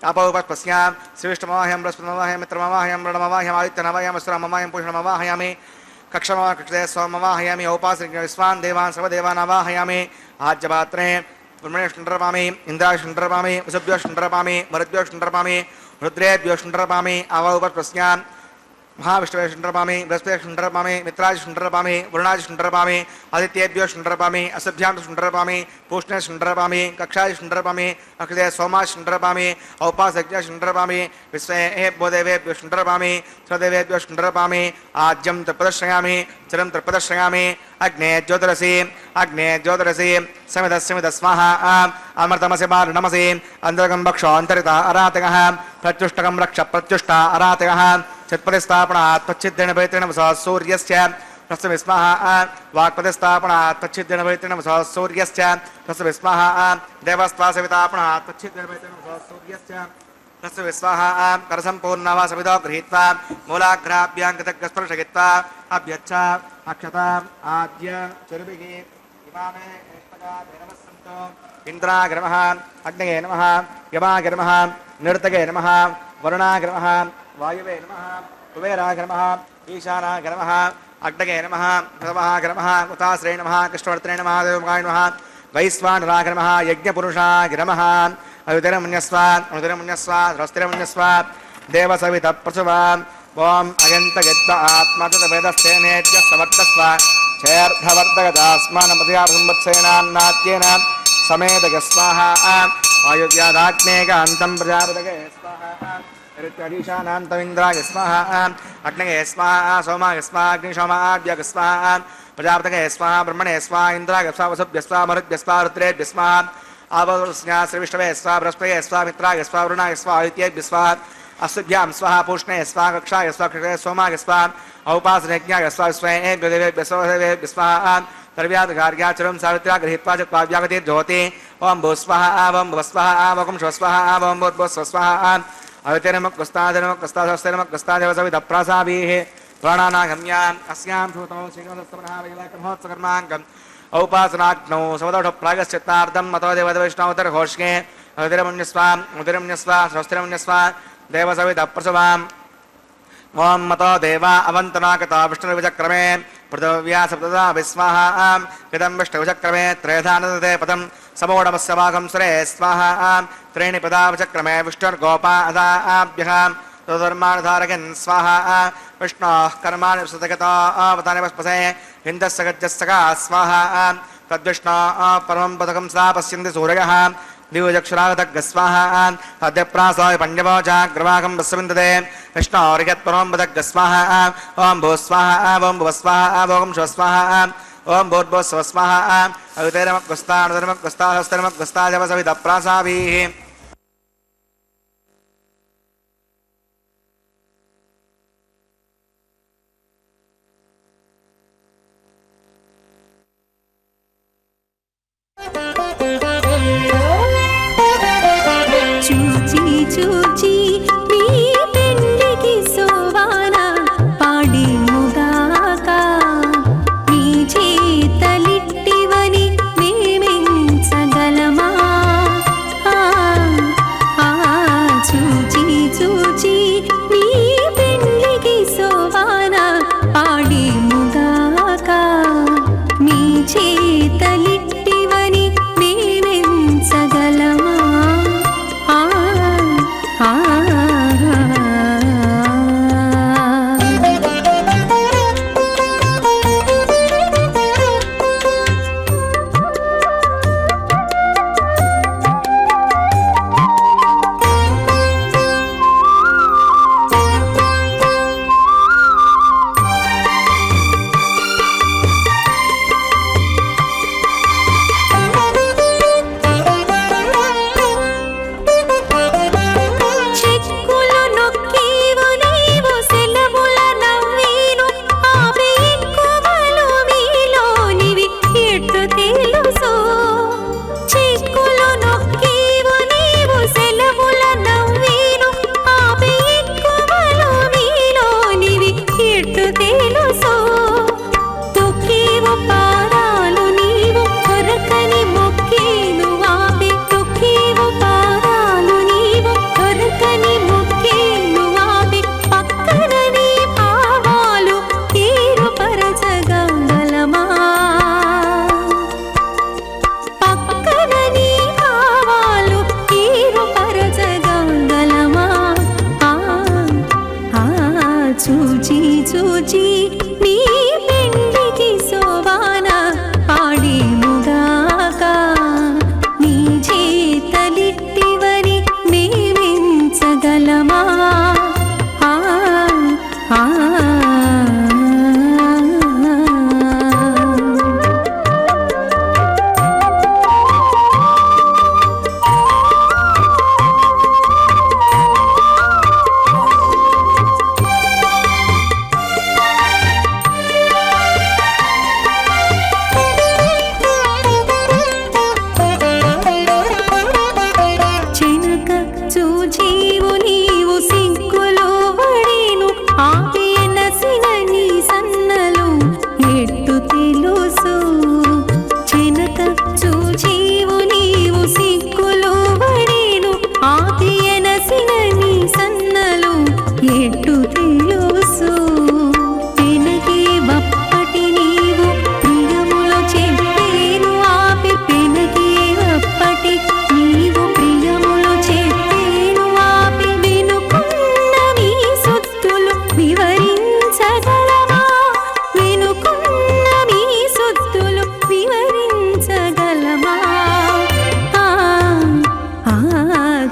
अपोपस्पस्यां श्रीविष्णुमवाहयां बृहस्पतिमवाहयां मित्रमवाहयां मृडमवाहयाम् आदित्यनवाहयाम् असुरमवाहयां पूषणमवाहयामि कक्षमवा कक्षते सोममवाहयामि औपासनिक विश्वान् देवान् सर्वदेवानवाहयामि आज्यपात्रे ब्रह्मणे शुण्डरपामि इन्द्राय शुण्डरपामि वसुभ्यो शुण्डरपामि मरुद्भ्यो शुण्डरपामि रुद्रेभ्यो शुण्डरपामि अवोपस्पस्यां महाविष्णवे शुण्डरपामि बृहस्पति शुण्डरपामि मित्राय शुण्डरपामि वरुणाय शुण्डरपामि आदित्येभ्यो शुण्डरपामि असभ्यां शुण्डरपामि पूष्णे शुण्डरपामि कक्षाय शुण्डरपामि अक्षते सोमाय शुण्डरपामि औपासज्ञ शुण्डरपामि विश्वे बोदेवेभ्यो शुण्डरपामि स्वदेवेभ्यो शुण्डरपामि आज्यं तत्प्रदर्शयामि चिरं तत्प्रदर्शयामि अग्ने ज्योतिरसि समिदस्मिद स्वाहा अमृतमसि बालनमसि अन्तरगं भक्षो अन्तरिता अरातकः प्रत्युष्टकं रक्ष प्रत्युष्टा अरातकः चित्प्रतिस्थापनात् तच्छिद्रेण भवेत्रेण वसः सूर्यस्य तस्य विस्मः वाक्प्रतिस्थापनात् तच्छिद्रेण भवेत्रेण वसः सूर्यस्य तस्य विस्मः देवस्त्वासवितापनात् तच्छिद्रेण भवेत्रेण वसः सूर्यस्य तस्य विस्मः करसम्पूर्णवा सवितो गृहीत्वा मूलाग्राभ्यां कृतज्ञस्पर्शयित्वा अभ्यच्छ अक्षता आद्य चरुभिः इमामे एष्टकादेनवस्सन्तो इन्द्राय नमः अग्नये नमः यमाय नमः नर्तके नमः वरुणाय नमः वायुवे नमः कुबेराय नमः ईशानाय नमः अग्नये नमः प्रथमाय नमः उताश्रे नमः कृष्णवर्त्रे नमः देवमाय नमः वैश्वानराय नमः यज्ञपुरुषाय नमः अयुतिरमुन्यस्व अनुतिरमुन्यस्व ध्रस्तिरमुन्यस्व देवसवितः प्रसुवा ఓం అయంత గత్త ఆత్మతవేదస్తేనేత్య సమర్థస్వ చేర్ధవర్ధగతాస్మానమతియాసంవత్సేనాన్నాత్యేన సమేతగ స్వాహ ఆయుర్వ్యాధాగ్నేక అంతం ప్రజాపతగే స్వాహ ऋत्यादीशानान्तमिन्द्राय स्वाहा अग्नये स्वाहा सोमाय स्वाहा अग्निशोमाभ्यः स्वाहा प्रजापतये स्वाहा ब्रह्मणे स्वाहा इन्द्राय स्वाहा वसुभ्यः स्वाहा मरुद्भ्यः स्वाहा रुद्रेभ्यः स्वाहा आवस्या श्रीविष्णवे स्वाहा बृहस्पतये स्वाहा मित्राय स्वाहा वरुणाय स्वाहा आदित्येभ्यः स्वाहा अस्तुभ्यां स्वाहा पूष्णे स्वाहा कक्षाय स्वाहा कृष्णे सोमाय स्वाहा औपासनयज्ञाय स्वाहा स्वयं देवेभ्यः स्वाहेभ्यः स्वाहा सर्व्यादगार्याचरं सावित्र्या गृहीत्वा च पाव्यागतिर्ज्योति ओं भू स्वाहा ओं भुव स्वाहा ओं शव स्वाहा ओं भूर्भुव स्वाहा अवितेनमक्वस्तादेनमक्वस्तादेवसविदप्रासाभिः प्राणानागम्याम् अस्यां श्रुतौ श्रीगणस्तमनहाविलकमहोत्सकर्माङ्गम् औपासनाग्नौ समदोषप्रागश्चित्तार्धं मतो देवदवैष्णवतर्घोष्के उदिरमुन्यस्वा स्वस्तिरमुन्यस्वा देवसविदप्रसवाम् ओं मतो देवा अवन्तनाकता विष्णुर्विचक्रमे पृथिव्या सप्तदा विस्वाहा कृतं विष्णुविचक्रमे त्रयधानदते पदं समोडमस्य भागं सुरे स्वाहा त्रीणि पदावचक्रमे विष्णुर्गोपादाभ्यः तदुर्माणधारकन् स्वाहा विष्णोः कर्माणि सतगता आवतानि वस्पसे हिन्दस्य गज्जस्सका स्वाहा तद्विष्णोः परमं पदकं सा पश्यन्ति सूरयः दिवचक्षुरागतग् स्वाहा अद्यप्रासाय पण्यवोचाग्रवाकं वस्विन्दते विष्णोरिगत्परमं पदग् स्वाहा ओं भू स्वाहा ओं भुव स्वाहा ओं शव स्वाहा ओं भूर्भुव स्वः स्वाहा अवितेनमक्वस्तानुदरमक्वस्ताजवसविदप्रासाभिः చూచి చూచి మీ పెండికి సోవాన పాడిముగాక నీ చేతలిట్టివని మేమెంచగలమా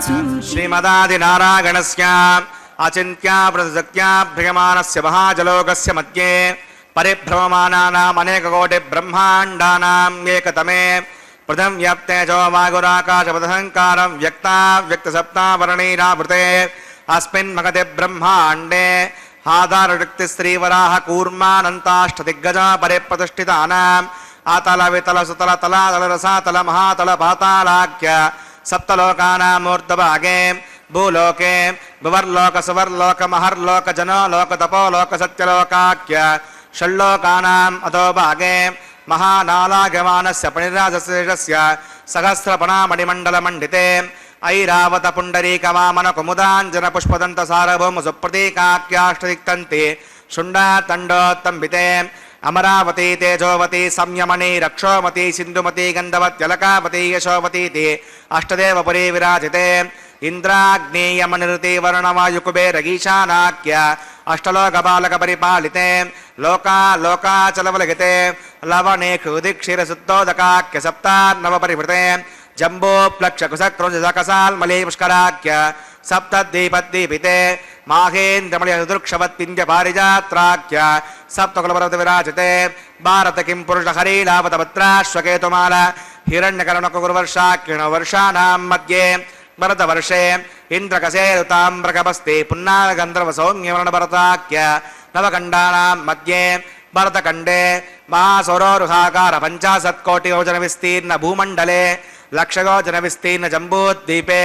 జూచి श्रीमदादिनारायणस्य अचिन्त्या प्रतिशक्त्याभ्रियमाणस्य महाजलोकस्य मध्ये परिभ्रममानानाम् अनेककोटिब्रह्माण्डानाम् एकतमे प्रथम व्याप्तेजो वागुराकाशपदहङ्कारं व्यक्ता व्यक्तसप्तावरणीरावृते अस्मिन् मगधे ब्रह्माण्डे आधारवृत्तिस्त्रीवराह कूर्मानन्ताष्टदिग्गजा परिप्रतिष्ठितानाम् आतल वितल सुतल तलातल रसातल महातल पातालाख्य सप्तलोकानाम् ऊर्ध्वभागे भूलोके भुवर्लोक सुवर्लोक महर्लोक जनोलोक तपोलोक सत्यलोकाख्य षण्लोकानाम् अधोभागे महानालागमानस्य पणिराजशेषस्य सहस्रपणामणिमण्डलमण्डिते ऐरावत पुण्डरीकवामन कुमुदाञ्जन पुष्पदन्त सार्वभौम सुप्रतीकाख्याष्टदिक्तन्ते शुण्डातण्डोत्तम्बिते अमरावती तेजोवती संयमनी रक्षोमती सिन्धुमती गन्धवत्यलकावती यशोवती अष्टदेवपुरी विराजिते इंद्राग्नेयमनिरुति वर्णवायुकुबेरगीशानाख्य अष्टलोकबालक परिपालिते लोका लोकाचलवलगिते लवणेक्षुदिक्षीरसुद्धोदकाख्य सप्तान्नवपरिवृते जम्बोप्लक्षकुशक्रोजकसाल्मली पुष्कराख्य सप्तद्वीपद्वीपिते माहेन्द्रमणिदुर्क्षवत्पिन्द्यपारिजात्राख्य सप्तकुलपर्वत विराजिते भारत किं पुरुष हरीलावतभद्राश्वकेतुमाल हिरण्यकर्णकुकुर्वर्षाक्षिणो वर्षाणां मध्ये भरतवर्षे इन्द्रकसेरुताम्रकपस्ते पुन्नागन्धर्व सौम्यवर्णभरताख्य नवखण्डानां मध्ये भरतखण्डे महासौरोरुहाकार 50 कोटियोजन विस्तीर्ण भूमण्डले लक्षयोजन विस्तीर्ण जम्बूद्वीपे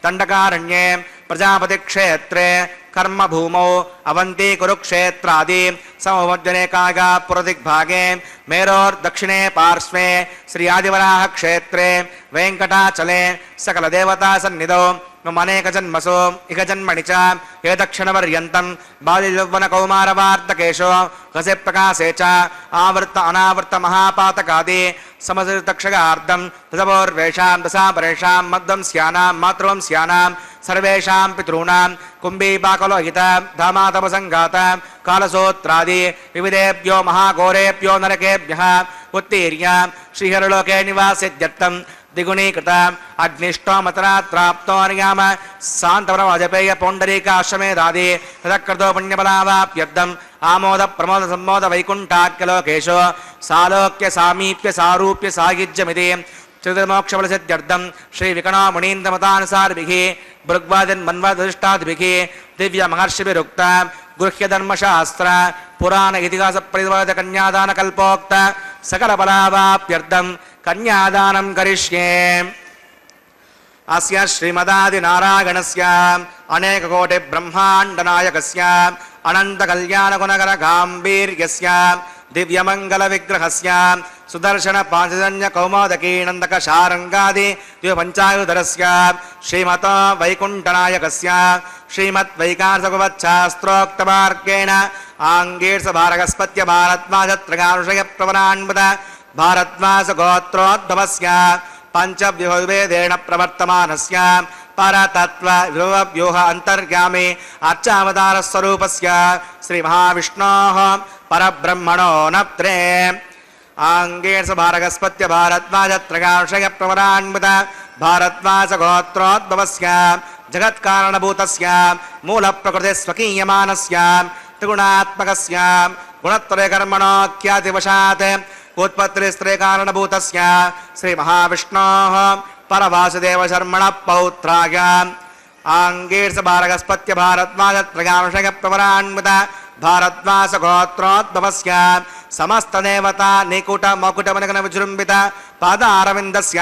दण्डकारण्ये प्रजापति क्षेत्रे कर्मभूमौ अवंती कुरुक्षेत्रादि समोमध्यनेकागा पुरदिग्भागे मेरोर्दक्षिणे पार्श्वे श्री आदिवराह क्षेत्रे वेंकटाचले सकल देवता सन्निधौ मनेक जन्मसु इह जन्मणि च हे दक्षिणपर्यन्तं बाल्ययौवन कौमारवार्धकेषु हसे प्रकाशे च आवृत्त अनावृत्त महापातकादि समसृतक्षगार्धं दशपूर्वेषां दशापरेषां मद्वंस्यानां मातृवंस्यानां सर्वेषां पितॄणां कुम्भीपाकलोहित धामातपसङ्गात कालसूत्रादि विविधेभ्यो महाघोरेभ्यो नरकेभ्यः उत्तीर्य श्रीहरलोके निवासेत्यर्थं द्विगुणीकृत अग्निष्टोमतरात्राप्तोर्याम शान्तप्रवाजपेय पौण्डरीकाश्वमेधादि तदकृतो पुण्यबलावाप्यर्थम् आमोद प्रमोद सम्मोद वैकुण्ठाख्यलोकेषु सालोक्य सामीप्य सारूप्य सायुज्यमिति चतुर्मोक्षफलसिद्ध्यर्थं श्रीविकणो मुनीन्द्रमतानुसारिभिः भृग्वादिन्मन्वदृष्टादिभिः दिव्यमहर्षिभिरुक्त गृह्यधर्मशास्त्र पुराण इतिहासप्रतिपादकन्यादानकल्पोक्त सकलबलावाप्यर्थं कन्यादानं करिष्ये। अस्य श्रीमदादिनारायणस्य अनेककोटिब्रह्माण्डनायकस्य अनन्तकल्याणगुणगणगाम्भीर्यस्य दिव्यमङ्गलविग्रहस्य सुदर्शन पांचजन्य कौमोदकी नंदक शारंगादि द्विपंचायुधरस्य श्रीमत वैकुंठनायकस्य श्रीमद्वैकार्षगवच्छास्त्रोक्तमार्गेण आंगीर्ष भारगस्पत्य भारद्वाजत्रगानुषय प्रवरान्वित भारद्वाज गोत्रोद्भवस्य पंचव्यूहवेदेन प्रवर्तमानस्य परतत्व व्यूह अंतर्यामी अर्चावतार स्वरूपस्य श्री महाविष्णोः परब्रह्मणो नप्त्रे आंगेर्ष भारगस्पत्य भारद्वाजत्रगानुषय प्रवरान्वित भारद्वाज गोत्रोद्भवस्य जगत्कारणभूतस्य मूलप्रकृते स्वकीयमानस्य त्रिगुणात्मकस्य गुणत्रयकर्मणोऽख्यातिवशात् उत्पत्तिस्त्रे कारणभूतस्य श्री महाविष्णोः परवासुदेव शर्मणः पौत्राय आंगीर्ष भारगस्पत्य भारद्वाजत्रगानुषय प्रवरान्वित भारद्वाज गोत्रोद्भवस्य समस्त देवता निकुट मकुट मनगन विजृंभित पादारविंदस्य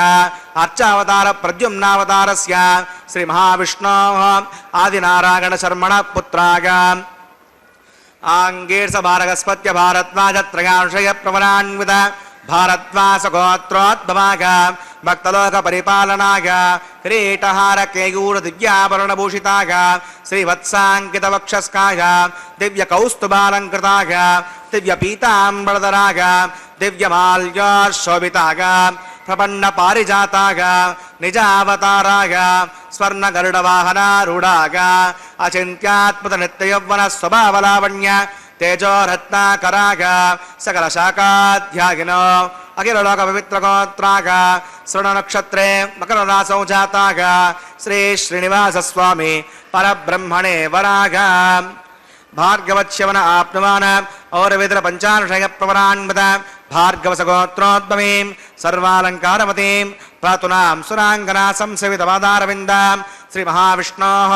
अर्चावतार प्रद्युम्नावतारस्य श्री महाविष्णोः आदिनारायण शर्मणः पुत्राय आंगीर्ष भारगस्पत्य भारद्वाजत्रगानुषय प्रवरान्वित भारद्वाज गोत्रोद्भवाय भक्तलोक परिपालनाय किरीटहार केयूर दिव्याभरणभूषिताय श्रीवत्सांकित वक्षस्काय दिव्य कौस्तुभालंकृताय दिव्य पीतांबरधराय दिव्य माल्योशोभिताय प्रपन्न पारिजाताय निजावताराय स्वर्ण गरुड वाहनारूढ़ाय अचिंत्यात्मत नित्य यौवन स्वभावलावण्य तेजो रत्नाकराय सकल शाखाध्यायिनो अखिलोक पवित्रगोत्राग श्रवणनक्षत्रे मकररासौ जाताग श्री श्रीनिवास स्वामी परब्रह्मणे वराग भार्गवच्यवन आप्नुवान् और विद्र पंचानुषय प्रवरान्वित भार्गव सगोत्रोद्भवीं सर्वालंकारवतीं प्रातुनां सुरांगना संसेवितपादारविन्दां श्री महाविष्णोः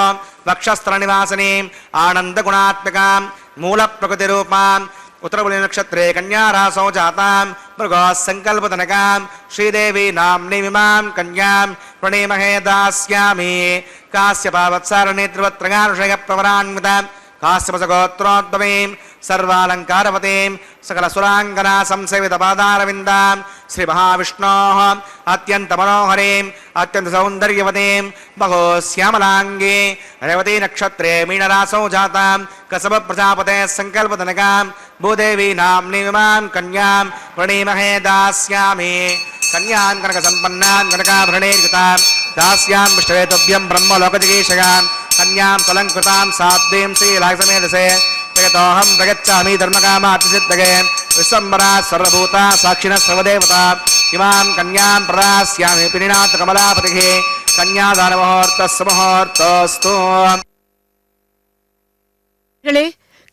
वक्षस्त्रनिवासिनीं आनन्दगुणात्मिकां मूलप्रकृतिरूपां उत्तरबुलि नक्षत्रे कन्या रासौ जातां मृगः संकल्पतनकां श्रीदेवी नाम्नीमिमां कन्यां प्रणीमहे दास्यामि काश्यपावत्सारणेत्रिवत्त्रगानुषय प्रवरान्वितां काश्यपसगोत्रोद्भवीं सर्वालंकारवतीं सकलसुरांगना संसेवितपादारविन्दां श्री महाविष्णोः अत्यंत मनोहरीं अत्यंत सौंदर्यवतीं बहोश्यामलांगी रेवती नक्षत्रे मीनरासौ जातां कसब प्रजापते संकल्पतनकां भूदेवी नाम्नीमां कन्यां प्रणीमहे दास्यामि कन्यां कनकसम्पन्नां कनकाभरणैर्युतां दास्यां विष्णुवेतुभ्यं ब्रह्मलोकजिगीषयां कन्यां तलङ्कृतां साध्वीं श्रीलासमेधसे जगतोऽहं प्रगच्छामि धर्मकामार्थसिद्धये विश्वम्बरा सर्वभूता साक्षिणः सर्वदेवता इमां कन्यां प्रदास्यामि पिनीनाथकमलापतिः कन्यादानमुहूर्तः सुमुहूर्तोऽस्तु.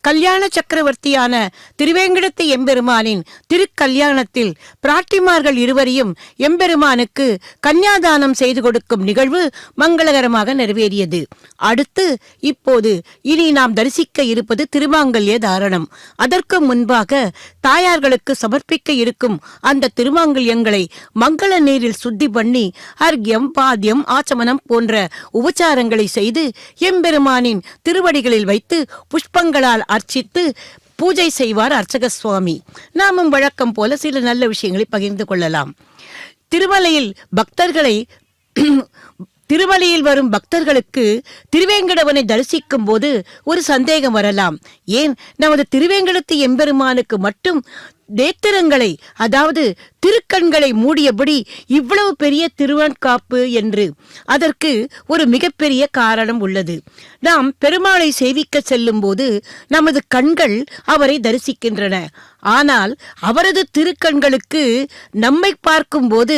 கல்யாண சக்கரவர்த்தியான திருவேங்கடத்து எம்பெருமானின் திருக்கல்யாணத்தில் பிராட்டிமார்கள் இருவரையும் எம்பெருமானுக்கு கன்யாதானம் செய்து கொடுக்கும் நிகழ்வு மங்களகரமாக நிறைவேறியது. அடுத்து இப்போது இனி நாம் தரிசிக்க இருப்பது திருமாங்கல்ய தாரணம். அதற்கு முன்பாக தாயார்களுக்கு சமர்ப்பிக்க இருக்கும் அந்த திருமாங்கல்யங்களை மங்கள நீரில் சுத்தி பண்ணி அர்க்யம் பாத்தியம் ஆச்சமனம் போன்ற உபச்சாரங்களை செய்து எம்பெருமானின் திருவடிகளில் வைத்து புஷ்பங்களால் அர்ச்சித்து பூஜை செய்வார் அர்ச்சக சுவாமி. நாமும் வழக்கம் போல சில நல்ல விஷயங்களை பகிர்ந்து கொள்ளலாம். திருமலையில் வரும் பக்தர்களுக்கு திருவேங்கடவனை தரிசிக்கும் போது ஒரு சந்தேகம் வரலாம். ஏன் நமது திருவேங்கடத்து எம்பெருமானுக்கு மட்டும் நேத்திரங்களை, அதாவது திருக்கண்களை மூடியபடி இவ்வளவு பெரிய திருவன்காப்பு என்று? அதற்கு ஒரு மிகப்பெரிய காரணம் உள்ளது. நாம் பெருமாளை சேவிக்க செல்லும் போது நமது கண்கள் அவரை தரிசிக்கின்றன. ஆனால் அவரது திருக்கண்களுக்கு நம்மை பார்க்கும் போது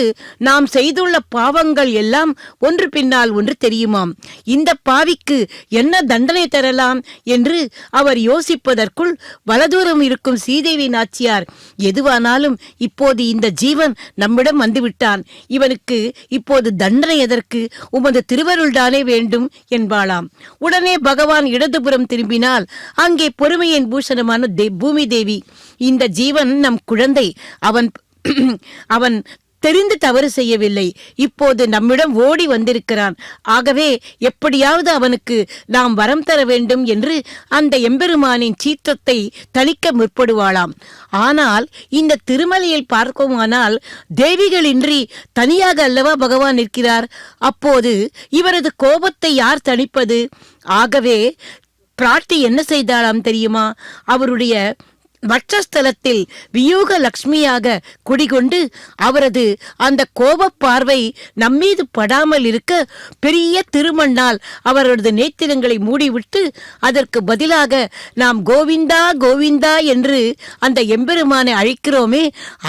நாம் செய்துள்ள பாவங்கள் எல்லாம் ஒன்று பின்னால் ஒன்று தெரியுமாம். இந்த பாவிக்கு என்ன தண்டனை தரலாம் என்று அவர் யோசிப்பதற்குள் வலதூரம் இருக்கும் ஸ்ரீதேவி நாச்சியார், எதுவானாலும் இப்போது இந்த ஜீவன் நம்மிடம் வந்துவிட்டான், இவனுக்கு இப்போது தண்டனை எதற்கு, உமது திருவருள்தானே வேண்டும் என்பாளாம். உடனே பகவான் இடதுபுறம் திரும்பினால் அங்கே பொறுமையின் பூஷணமான பூமி தேவி, இந்த ஜீவன் நம் குழந்தை, அவன் தெரிந்து தவறு செய்யவில்லை, இப்போது நம்மிடம் ஓடி வந்திருக்கிறான், ஆகவே எப்படியாவது அவனுக்கு நாம் வரம் தர வேண்டும் என்று அந்த எம்பெருமானின் சீற்றத்தை தணிக்க முற்படுவாளாம். ஆனால் இந்த திருமலையில் பார்க்குமானால் தேவிகளின்றி தனியாக அல்லவா பகவான் நிற்கிறார். அப்போது இவரது கோபத்தை யார் தணிப்பது? ஆகவே பிராட்டி என்ன செய்தாளாம் தெரியுமா? அவருடைய வட்சஸ்தலத்தில் வியூக லக்ஷ்மியாக குடிகொண்டு அவரது அந்த கோப பார்வை நம்மீது படாமல் இருக்க பெரிய திருமண்ணால் அவரது நேத்திரங்களை மூடிவிட்டு அதற்கு பதிலாக நாம் கோவிந்தா கோவிந்தா என்று அந்த எம்பெருமானை அழைக்கிறோமே,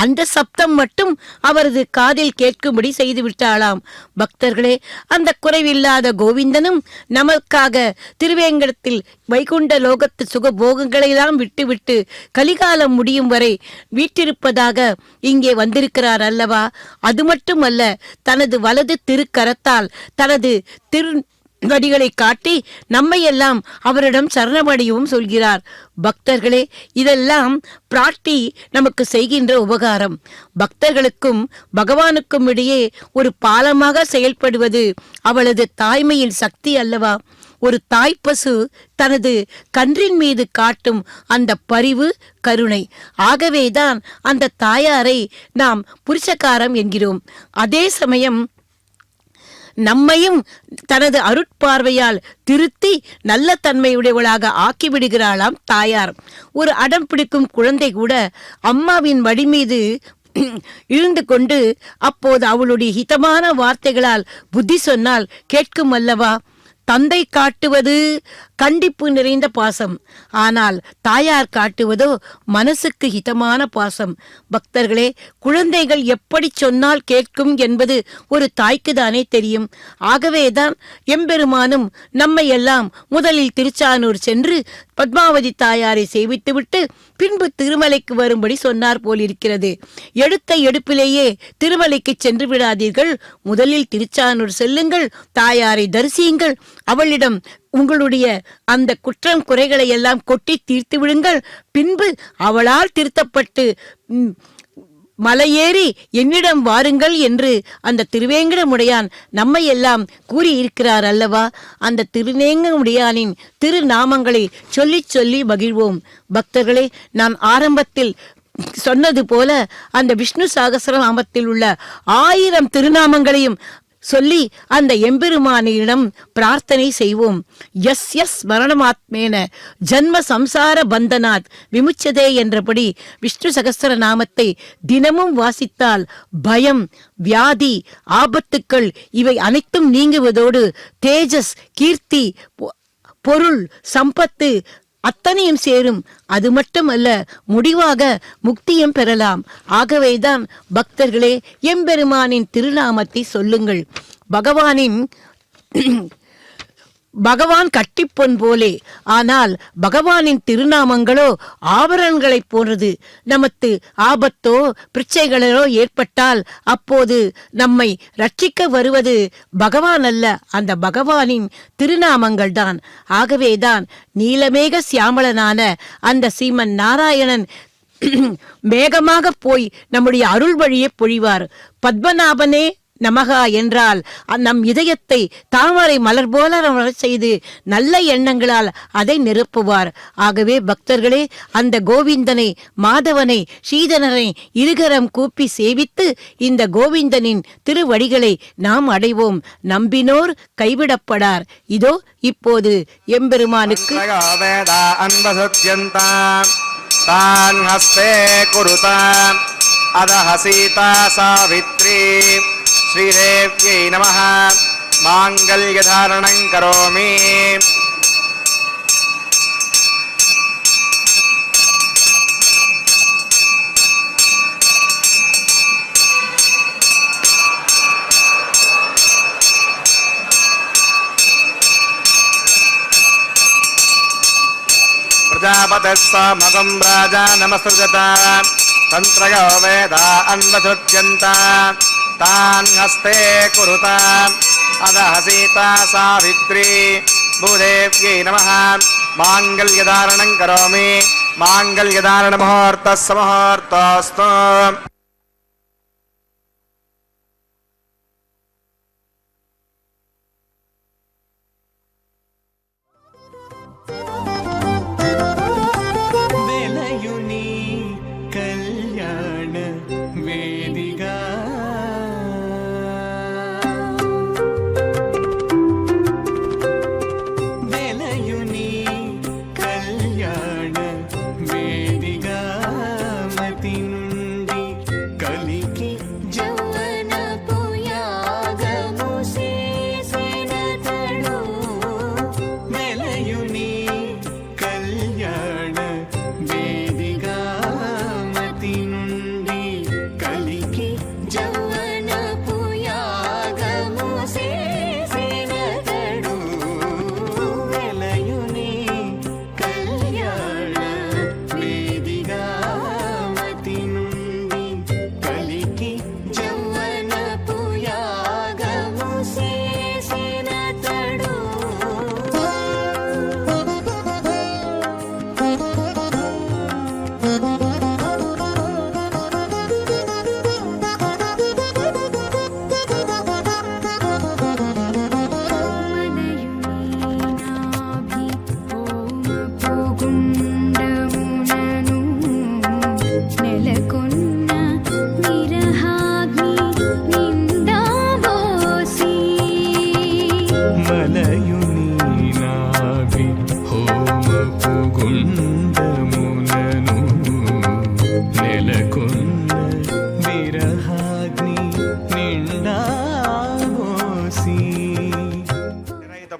அந்த சப்தம் மட்டும் அவரது காதில் கேட்கும்படி செய்து விட்டாளாம். பக்தர்களே, அந்த குறைவில்லாத கோவிந்தனும் நமக்காக திருவேங்கடத்தில் வைகுண்ட லோகத்து சுகபோகங்களையெல்லாம் விட்டுவிட்டு கலிகாலம் முடியும் வரை வீட்டிருப்பதாக இங்கே வந்திருக்கிறார் அல்லவா? அது மட்டுமல்ல, தனது வலது திருக்கரத்தால் தனது திருவடிகளை காட்டி நம்மையெல்லாம் அவரிடம் சரணமடையவும் சொல்கிறார். பக்தர்களே, இதெல்லாம் பிராட்டி நமக்கு செய்கின்ற உபகாரம். பக்தர்களுக்கும் பகவானுக்கும் இடையே ஒரு பாலமாக செயல்படுவது அவளது தாய்மையின் சக்தி அல்லவா? ஒரு தாய்ப்பசு தனது கன்றின் மீது காட்டும் அந்த பரிவு, கருணை. ஆகவேதான் அந்த தாயாரை நாம் புருஷகாரம் என்கிறோம். அதே சமயம் நம்மையும் தனது அருட்பார்வையால் திருத்தி நல்ல தன்மையுடையவளாக ஆக்கிவிடுகிறாளாம் தாயார். ஒரு அடம் பிடிக்கும் குழந்தை கூட அம்மாவின் வழி மீது இருந்து கொண்டு அப்போது அவளுடைய ஹிதமான வார்த்தைகளால் புத்தி சொன்னால் கேட்கும் அல்லவா? தந்தை காட்டுவது கண்டிப்பு நிறைந்த பாசம், ஆனால் தாயார் காட்டுவதோ மனசுக்கு ஹிதமான பாசம். பக்தர்களே, குழந்தைகள் எப்படி சொன்னால் கேட்கும் என்பது ஒரு தாய்க்கு தானே தெரியும். ஆகவேதான் எம்பெருமானும் நம்மை எல்லாம் முதலில் திருச்சானூர் சென்று பத்மாவதி தாயாரை சேவித்துவிட்டு பின்பு திருமலைக்கு வரும்படி சொன்னார் போலிருக்கிறது. எடுத்த எடுப்பிலேயே திருமலைக்கு சென்று விடாதீர்கள், முதலில் திருச்சானூர் செல்லுங்கள், தாயாரை தரிசியுங்கள், அவளிடம் உங்களுடைய அந்த குற்றம் குறைகளை எல்லாம் கொட்டி தீர்த்து விடுங்கள், பின்பு அவளால் திருத்தப்பட்டு மலையேறி என்னிடம் வாருங்கள் என்று அந்த திருவேங்கடமுடையான் நம்மை எல்லாம் கூறியிருக்கிறார் அல்லவா? அந்த திருவேங்கடமுடையானின் திருநாமங்களை சொல்லி சொல்லி மகிழ்வோம். பக்தர்களே, நான் ஆரம்பத்தில் சொன்னது போல அந்த விஷ்ணு சகஸ்ரநாமத்தில் உள்ள 1000 திருநாமங்களையும் சொல்லி அந்த எம்பெருமானிடம் பிரார்த்தனை செய்வோம். எஸ் மரணமாத்மேன ஜன்ம சம்சார பந்தனாத் விமுச்சதே என்றபடி விஷ்ணு சகஸ்ர நாமத்தை தினமும் வாசித்தால் பயம், வியாதி, ஆபத்துக்கள் இவை அனைத்தும் நீங்குவதோடு தேஜஸ், கீர்த்தி, பொருள், சம்பத்து அத்தனையும் சேரும். அது மட்டுமல்ல, முடிவாக முக்தியும் பெறலாம். ஆகவேதான் பக்தர்களே, எம்பெருமானின் திருநாமத்தை சொல்லுங்கள். பகவான் கட்டிப்பொன் போலே, ஆனால் பகவானின் திருநாமங்களோ ஆபரணங்களைப் போன்றது. நமக்கு ஆபத்தோ பிரச்சனைகளோ ஏற்பட்டால் அப்போது நம்மை ரட்சிக்க வருவது பகவான் அல்ல, அந்த பகவானின் திருநாமங்கள் தான். ஆகவேதான் நீலமேக சியாமளனான அந்த ஸ்ரீமன் நாராயணன் மேகமாக போய் நம்முடைய அருள் வழியே பொழிவார். பத்மநாபனே நமகா என்றால் நம் இதயத்தை தாமரை மலர் போல செய்து நல்ல எண்ணங்களால் அதை நிரப்புவார். ஆகவே பக்தர்களே, அந்த கோவிந்தனை, மாதவனை, ஸ்ரீதரனை இருகரம் கூப்பி சேவித்து இந்த கோவிந்தனின் திருவடிகளை நாம் அடைவோம். நம்பினோர் கைவிடப்படார். இதோ இப்போது எம்பெருமானுக்கு ஸ்ரீதேவ்யை நமः. மாங்கல்யதாரணம் கரோமி. பிரஜாபதிஸ்ஸமகம் ராஜா நமஸ்ருஜத தந்த்ரயோ வேதா அன்வசுத்யந்த तान् हस्ते कुरुताम् अदः सीता सावित्री. भूदेव्यै नमः. माङ्गल्यधारणं करोमि. माङ्गल्यधारणमुहूर्तः मुहूर्तोऽस्तु.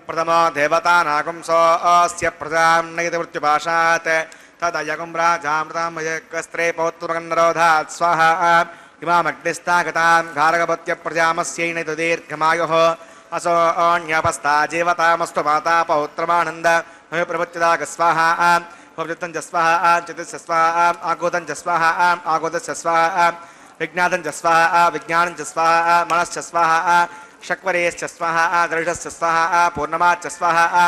प्रथमो देवतानागुंसोऽस्य प्रजां नयति मृत्युपाशात् तदयगुं राजामृतामयकस्त्रे पौत्रमगन्नरोधात् स्वाहा इमामग्निस्तागतां घारगपत्य प्रजामस्यै नयतु दीर्घमायुः असो अन्यपस्ता जीवतामस्तु माता पौत्रमानन्द प्रभुत्यदाग स्वाहा पवित्रं च स्वाहा चित्तस्य स्वाहा आगोतं च स्वाहा आगोतस्य स्वाहा विज्ञातं च स्वाहा विज्ञानं च स्वाहा मनश्च स्वाहा शक्वरेश्च स्वाहा दृढश्च स्वाहा पूर्णमाच्च स्वाहा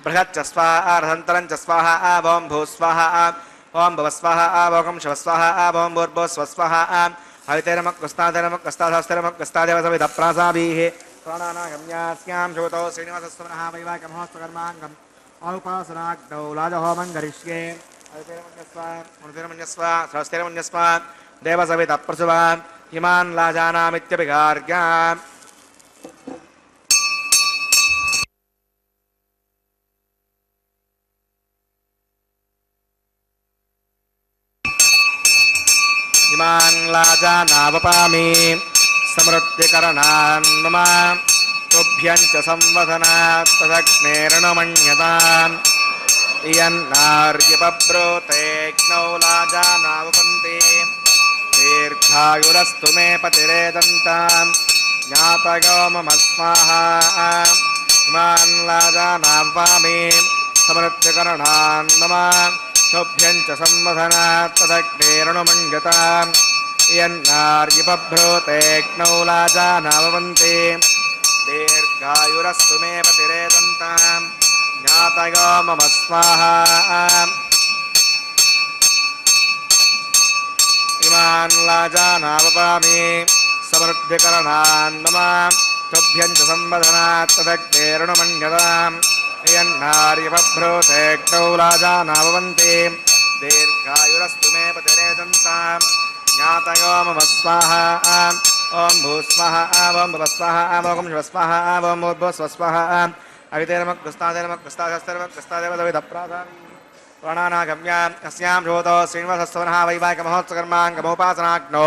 बृहच्च स्वाहा रथन्तरं च स्वाहा ॐ भू स्वाहा ॐ भव स्वाहा ॐ शव स्वाहा ॐ भूर्भुवः स्वः स्वाहा हवितेरमक्कस्ताधरमक्कस्ताधरमक्कस्तादेव सविधप्रासाभिः प्राणानागम्यास्यां शोतो श्रीनिवासस्वनः वैवाहिकमहोत्सवकर्माङ्गम् औपासनाग्नौ लाजहोमं करिष्ये हवितेरमन्यस्व सहस्तेरमन्यस्व देवसविधप्रसुवा इमान् लाजानामित्यभिगार्ग्या इमान् लाजानावपामि समृद्धिकरणान् मम तुभ्यं च संवदनात् तदग्नेरणमन्यताम् इयन्नार्यपब्रूतेऽग्नौ लाजानावपन्ति दीर्घायुरस्तु मे पतिरेदन्ताम् ज्ञातयो मम स्वाहा इमान् लाजानावपामि समृद्धिकरणान् मम तुभ्यं च संवदनात् तदग्नेरणमन्यताम् यन्नार्यपभ्रूतेऽग्नौ लाजानावपन्ति दीर्घायुरस्तु मे पतिरेदन्ताम् ज्ञातयो मम स्वाहा इमान् लाजानावपामि समृद्धिकरणान् मम तुभ्यं च संवदनात् तदग्नेरणमन्यताम् यन्नार्यपभ्रूतेऽग्नौ लाजानावपन्ति दीर्घायुरस्तु मे पतिरेदन्ताम् ज्ञातयो मम स्वाहा ॐ भूस्वाहा ॐ भवस्वाहा ॐ शिवस्वाहा ॐ भूर्भुवस्वस्वाहा अवितेरमक्कस्तादेव सविधप्रासाभिः प्राणानागम्याम् अस्यां शोतो श्रीनिवासस्वनः वैवाहिकमहोत्सवकर्माङ्गमुपासनाग्नो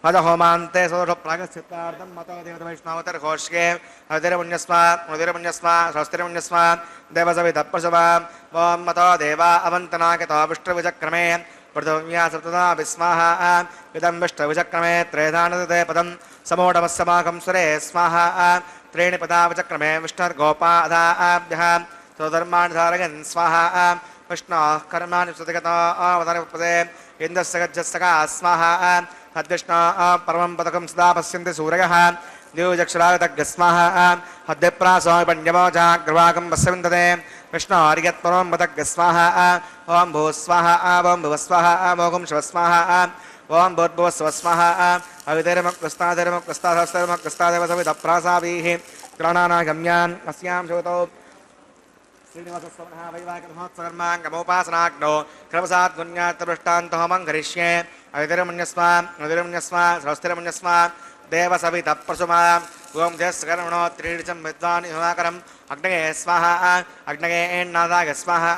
हजहोमान्ते सदोषप्रागस्थितार्थं मतो देवतवैष्णवतर्घोष्ये हवितेरमुन्यस्व सहस्तिरमुन्यस्व देवसविधप्रसुवा ॐ मतो देवा अवन्तनागतो विष्णुविचक्रमे पृथिव्या सप्तदा विस्वाहा इदं विष्णुविचक्रमे त्रेधानदते पदं समोढमस्समाकं सुरे स्वाहा त्रीणि पदा विचक्रमे विष्णुर्गोपादाभ्यः स्वधर्माणि धारयन् स्वाहा विष्णोः कर्माणि सुतिगतोऽवतरपदे इन्द्रस्य गज्जस्सका स्वाहा हद्विष्णोः परमं पदकं सदा पश्यन्ति सूरयः द्योजक्षरागतग्स्वाहा हद्विप्रासोपण्यमोजाग्रवाकं पश्यविन्दते विष्णोर्यत्परं पदग्स्वाहा ॐ भूस्वाहा ॐ भुवस्वाहा ॐ शिवस्वाहा ॐ भूर्भुवस्वस्वाहा हवितेरमक्कस्ताधरमक्कस्ताधरमक्कस्तादेव सविधप्रासाभिः प्राणानागम्यान् अस्यां शोतो श्रीनिवासस्वनः वैवाहिकमहोत्सवकर्माङ्गमुपासनाग्नो क्रमसाद्गुण्यात्तपृष्टान्तहोमं करिष्ये हवितेरमुन्यस्व सहस्तिरमुन्यस्व देवसविधप्रसुमा ओं जस्कर्मणो त्रीडिचं विद्वान् हिमाकरम् अग्नये स्वाहा अग्नये एन्नादाय स्वाहा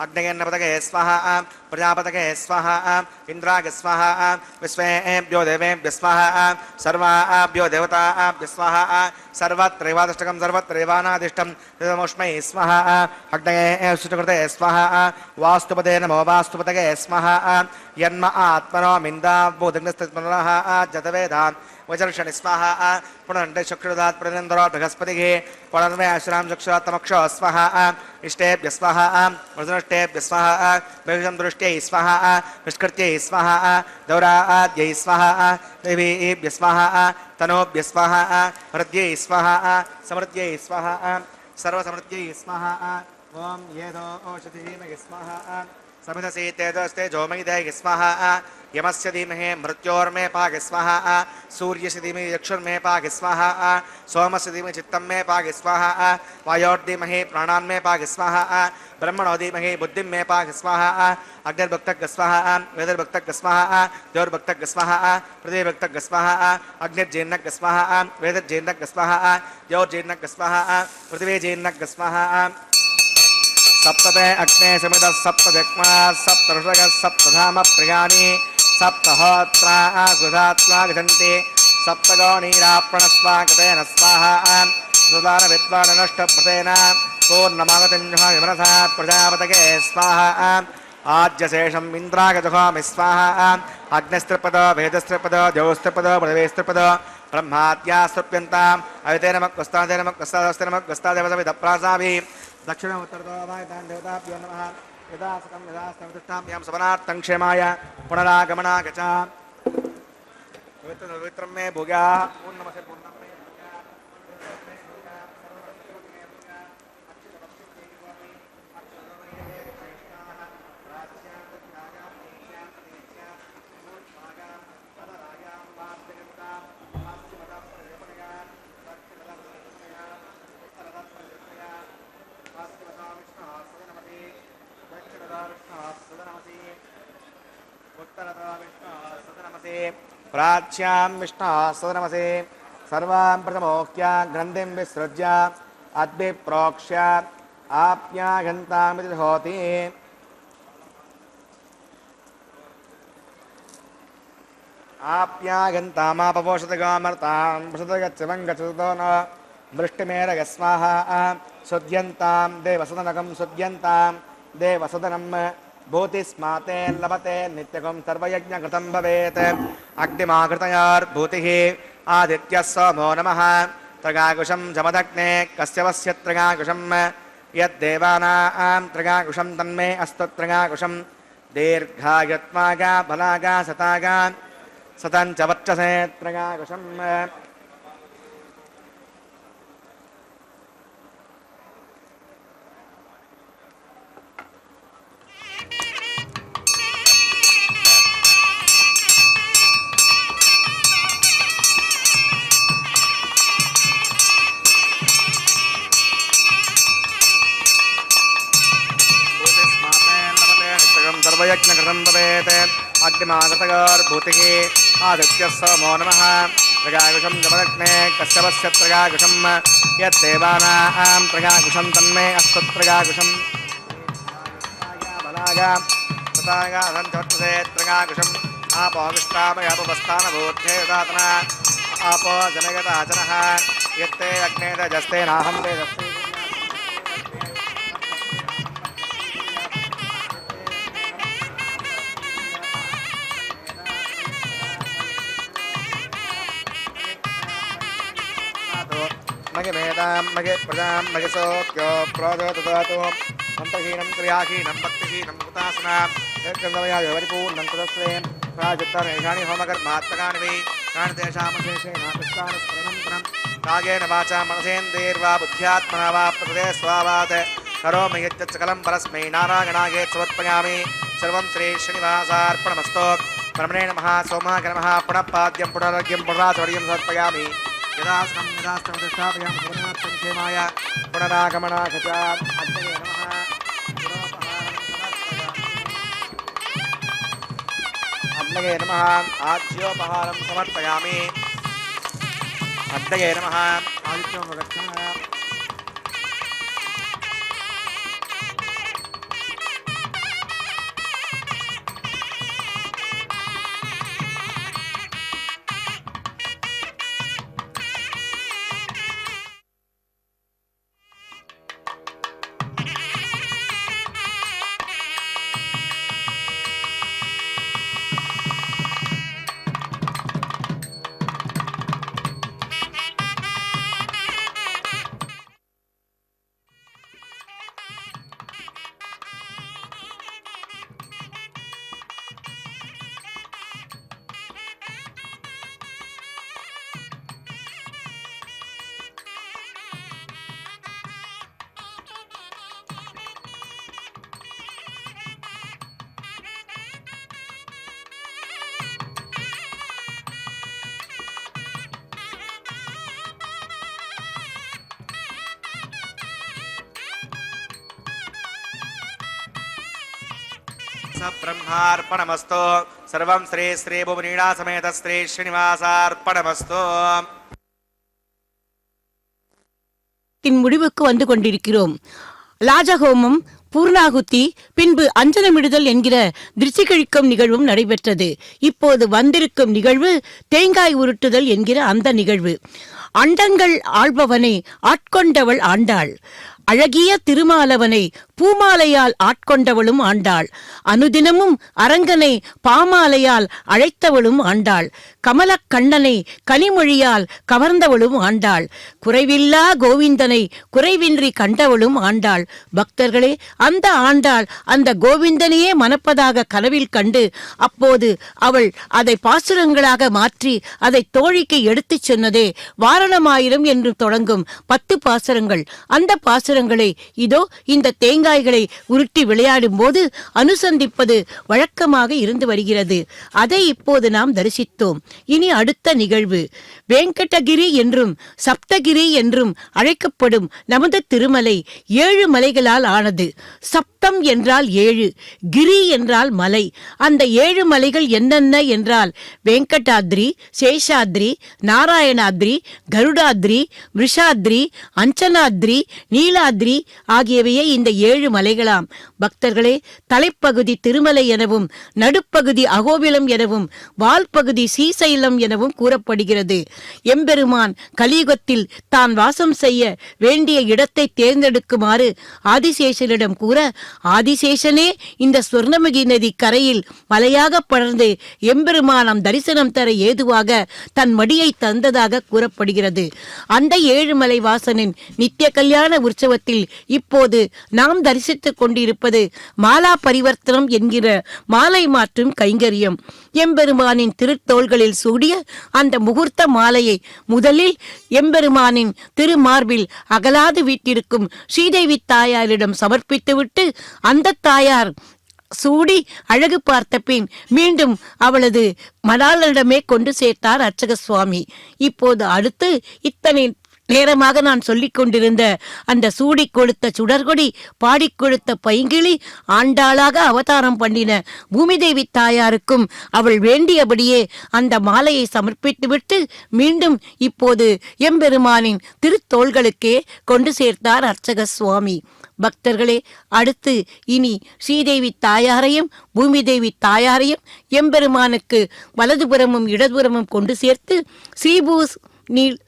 अग्नयेन्नपतये स्वाहा प्रजापतये स्वाहा इन्द्राय स्वाहा विश्वेभ्यो देवेभ्यः स्वाहा सर्वाभ्यो देवताभ्यः स्वाहा सर्वत्रैवादिष्टकं सर्वत्रैवानादिष्टं तदमुष्मै स्वाहा अग्नये सुकृते स्वाहा वास्तुपदे नमो वास्तुपतये स्वाहा यन्म आत्मनो मिन्दाबोधग्नस्तत्मनः जतवेदान् वजर्षणि स्वाहा पुनर्ण्डे चक्षुदात् प्रतिन्दरो बृहस्पतिः पुनर्वे आश्राम चक्षुरात्तमक्षो स्वाहा इष्टेभ्य स्वाहा वृषष्टेभ्य स्वाहा भविषं दृष्ट्यै स्वाहा निष्कृत्यै स्वाहा दौराद्यै स्वाहा देवीभ्य स्वाहा तनोभ्य स्वाहा हृद्यै स्वाहा समृद्ध्यै स्वाहा सर्वसमृद्ध्यै स्वाहा ॐ येदो औषधीमहि स्वाहा समिधसे तेजस्ते जोमयिदे स्वाहा यमस्य धीमहि मृत्योर्मे पाग स्वाहा सूर्यस्य धीमहि चक्षुर्मे पाग स्वाहा सोमस्य धीमहि चित्तं मे पाग स्वाहा वायोर्धीमहि प्राणान्मे पाग स्वाहा ब्रह्मणो धीमहि बुद्धिं मे पाग स्वाहा अग्निर्भक्तः स्वाहा वेदर्भक्तः स्वाहा द्योर्भक्तः स्वाहा पृथिवीभक्तः स्वाहा अग्निर्जीर्णः स्वाहा वेदर्जीर्णः स्वाहा द्योर्जीर्णः स्वाहा पृथिवीजीर्णः स्वाहा सप्तते अग्ने समिदः सप्तजग्मा सप्तऋषयः सप्तधाम प्रियाणि सप्तहोत्रा गुधात्वा गच्छन्ति सप्तगोणीराप्रणस्वागतेन स्वाहा सुदान विद्वान् नष्टप्रतेन पूर्णमागतिञ्जमनसा प्रजापतये स्वाहा आज्यशेषम् इन्द्रागजुहामि स्वाहा अग्निस्त्रिपद वेदस्त्रिपद द्यौस्त्रिपद पृथिवीस्त्रिपद ब्रह्माद्यास्तृप्यन्ताम् अवितेनमक्वस्तादेनमक्वस्तादेवसविदप्रासाभिः दक्षिणोत्तरतो वायुतान् देवताभ्यो नमः यदा सकं यदा स्तवतिष्ठाम्यां सवनार्थं क्षेमाय पुनरागमनाय च पवित्रं मे भुग्याः पूर्णमस्य पूर्णं मे प्राच्यां विष्णुः सदनमसे सर्वां प्रथमोक्त्या ग्रन्थिं विसृज्य अद्भिप्रोक्ष्य आप्यागन्तामिति होति आप्यागन्तामापपोषतगामर्तां प्रसुतगच्छवं गच्छतो न वृष्टिमेरगस्वाहा सुद्यन्तां देवसदनकं सुद्यन्तां देवसदनं भूतिस्माते लभते नित्यकं सर्वयज्ञकृतं भवेत् अग्निमाकृतयार्भूतिः आदित्यः सोमो नमः त्रगाकुशं जमदग्ने कस्य वस्य त्रगाकुशं यद्देवानां त्रगाकुशं तन्मे अस्तु त्रगाकुशं दीर्घायुत्वागा बलागा सतागा सतं च वर्चसे त्रगाकुशम् सर्वयज्ञकृतं भवेत् अग्निमाकृतयोर्भूतिः आदित्यः सोमो नमः त्रगाकुशं जमदग्ने कश्यपस्य त्रगाकुशं यद्देवानां त्रगाकुशं तन्मे अस्तु त्रगाकुशं बलागा सतागा सञ्चवर्तते त्रगाकुशम् आपोविष्टामयापस्थानभूत्थे दातना आपो जनगताचनः यत्ते अग्ने तजस्ते नाहं तेजस्ते मगे मेदां मगे प्रजां मगे सोक्यो प्रोजो ददातु मन्त्रहीनं क्रियाहीनं भक्तिहीनं कृतासनां यत्कन्दमयाय परिपूर्णं तदस्ते प्राजुत्तरेषाणि होमकर्मात्मकानि वै कानि तेषामशेषेण कृष्णानुस्मरणं कागेन वाचा मनसेन्द्रियैर्वा बुद्ध्यात्मना वा प्रकृते स्वावात् करोमि यच्चकलं परस्मै नारायणायेत् समर्पयामि सर्वं श्रीश्रीनिवासार्पणमस्तु ब्रह्मणे नमः सोमाय नमः पुनः पाद्यं पुनरर्घ्यं पुनराचर्यं समर्पयामि यदास्तं प्रतिष्ठापयामि सर्वनार्थं क्षेमाय पुनरागमनाय च अग्नये नमः अग्नये नमः आज्योपहारं समर्पयामि अग्नये नमः आदित्यो प्रदक्षिणः ब्रह्मार्पणमस्तु सर्वं श्री श्री भुवनीडा समेत श्री श्रीनिवासार्पणमस्तु முடிவுக்கு வந்து கொண்டிருக்கிறோம். லாஜஹோமம் பூர்ணாகுத்தி, பின்பு அஞ்சனமிடுதல் என்கிற திருச்சி கழிக்கும் நிகழ்வும் நடைபெற்றது. இப்போது வந்திருக்கும் நிகழ்வு தேங்காய் உருட்டுதல் என்கிற அந்த நிகழ்வு. அண்டங்கள் ஆள்பவனை ஆட்கொண்டவள் ஆண்டாள். அழகிய திருமாலவனை பூமாலையால் ஆட்கொண்டவளும் ஆண்டாள். அனுதினமும் அரங்கனை பாமாலையால் அழைத்தவளும் ஆண்டாள். கமலக் கண்ணனை கனிமொழியால் கவர்ந்தவளும் ஆண்டாள். குறைவில்லா கோவிந்தனை குறைவின்றி கண்டவளும் ஆண்டாள். பக்தர்களே, அந்த ஆண்டாள் அந்த கோவிந்தனையே மணப்பதாக கனவில் கண்டு அப்போது அவள் அதை பாசுரங்களாக மாற்றி அதை தோழிக்கு எடுத்துச் சொன்னதே வாரணமாயிரம் என்று தொடங்கும் 10 பாசுரங்கள். அந்த பாசுரங்களை இதோ இந்த தேங்காய்களை உருட்டி விளையாடும் போது அனுசந்திப்பது வழக்கமாக இருந்து வருகிறது. அதை இப்போது நாம் தரிசித்தோம். இனி அடுத்த நிகழ்வு வெங்கடகிரி என்றும் சப்தகிரி என்றும் அழைக்கப்படும் நமது திருமலை 7 மலைகளால் ஆனது. சப்தம் என்றால் 7, கிரி என்றால் மலை. அந்த 7 மலைகள் என்னென்ன என்றால் வெங்கடாத்ரி, சேஷாத்ரி, நாராயணாத்ரி, கருடாத்ரி, விஷாத்ரி, அஞ்சனாத்ரி, நீலாத்ரி ஆகியவையே இந்த 7 மலைகளாம். பக்தர்களே, தலைப்பகுதி திருமலை எனவும் நடுப்பகுதி அகோபிலம் எனவும் வால்பகுதி சீசைலம் எனவும் கூறப்படுகிறது. எம்பெருமான் கலியுகத்தில் தான் வாசம் செய்ய வேண்டிய இடத்தை தேர்ந்தெடுக்குமாறு ஆதிசேஷனிடம் கூற, ஆதிசேஷனே இந்த சுவர்ணமுகி நதி கரையில் மலையாக படர்ந்து எம்பெருமானம் தரிசனம் தர ஏதுவாக தன் மடியை தந்ததாக கூறப்படுகிறது. அந்த 7 மலை வாசனின் நித்திய கல்யாண உற்சவத்தில் இப்போது நாம் தரிசித்துக் கொண்டிருப்பது மாலா பரிவர்த்தனம் என்கிற மாலை மாற்றும் கைங்கரியம். எம்பெருமானின் திருத்தோள்களில் சூடிய அந்த முகூர்த்த மாலையை முதலில் எம்பெருமானின் திருமார்பில் அகலாது வீட்டிருக்கும் ஸ்ரீதேவி தாயாரிடம் சமர்ப்பித்துவிட்டு அந்த தாயார் சூடி அழகு பார்த்த பின் மீண்டும் அவளது மணாளனிடமே கொண்டு சேர்த்தார் அர்ச்சக சுவாமி. இப்போது அடுத்து இத்தனை நேரமாக நான் சொல்லிக் கொண்டிருந்த அந்த சூடி கொடுத்த சுடர்கொடி, பாடி கொடுத்த பைங்கிளி, ஆண்டாளாக அவதாரம் பண்ணின பூமிதேவி தாயாருக்கும் அவள் வேண்டியபடியே அந்த மாலையை சமர்ப்பித்துவிட்டு மீண்டும் இப்போது எம்பெருமானின் திருத்தோள்களுக்கே கொண்டு சேர்த்தார் அர்ச்சக சுவாமி. பக்தர்களே, அடுத்து இனி ஸ்ரீதேவி தாயாரையும் பூமிதேவி தாயாரையும் எம்பெருமானுக்கு வலதுபுறமும் இடதுபுறமும் கொண்டு சேர்த்து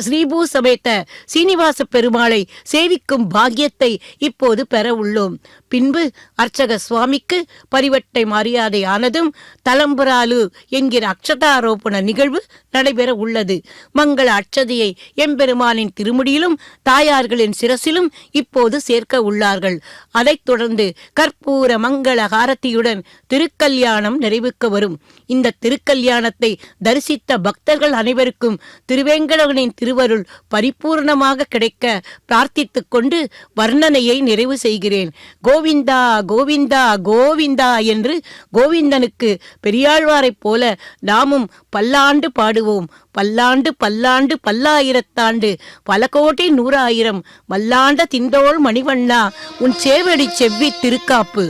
ஸ்ரீபூ சமேத சீனிவாச பெருமாளை சேவிக்கும் பாக்கியத்தை இப்போது பெற உள்ளோம். பின்பு அர்ச்சக சுவாமிக்கு பரிவட்டை மரியாதை ஆனதும் தலம்புராலு என்கிற அக்ஷதாரோபண நிகழ்வு நடைபெற உள்ளது. மங்கள அட்சதையை எம்பெருமானின் திருமுடியிலும் தாயார்களின் சிரசிலும் இப்போது சேர்க்க உள்ளார்கள். அதைத் தொடர்ந்து கற்பூர மங்கள ஹாரத்தியுடன் திருக்கல்யாணம் நிறைவுக்கு வரும். இந்த திருக்கல்யாணத்தை தரிசித்த பக்தர்கள் அனைவருக்கும் திருவேங்கடவனின் திருவருள் பரிபூர்ணமாக கிடைக்க பிரார்த்தித்துக் கொண்டு வர்ணனையை நிறைவு செய்கிறேன். கோவிந்தா கோவிந்தா கோவிந்தா என்று கோவிந்தனுக்கு பெரியாழ்வாரைப் போல நாமும் பல்லாண்டு பாடுவோம். பல்லாண்டு பல்லாண்டு பல்லாயிரத்தாண்டு பல கோடி 100,000 மல்லாண்ட திண்டோள் மணிவண்ணா உன் சேவடி செவ்வி திருக்காப்பு.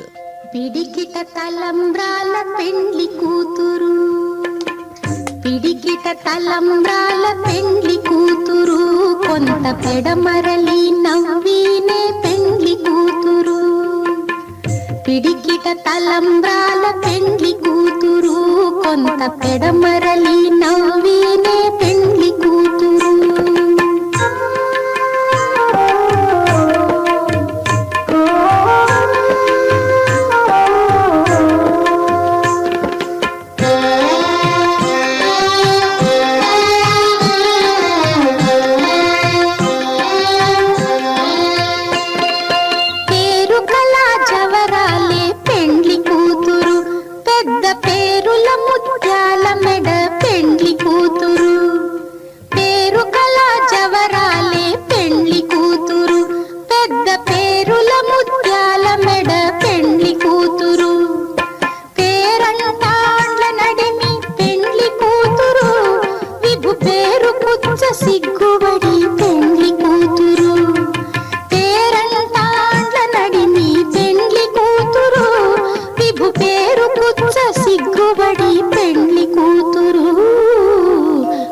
పిడికిట తలంబ్రాల పెండ్లి కూతురు, పిడికిట తలంబ్రాల పెండ్లి కూతురు, కొంత పెడమరలి నవ్వినే పెండ్లి కూతురు. పిడికిట తలంబ్రాల పెండ్లి కూతురు, కొంత పెడమరలి నవ్వినే పెండ్లి కూతురు. సిగ్గుబడి పెండ్లి కూతురు, పేరంటాండ్ల నడిమి పెండ్లి కూతురు, విభు పేరు పుచ్చ సిగ్గుబడి పెండ్లి కూతురు.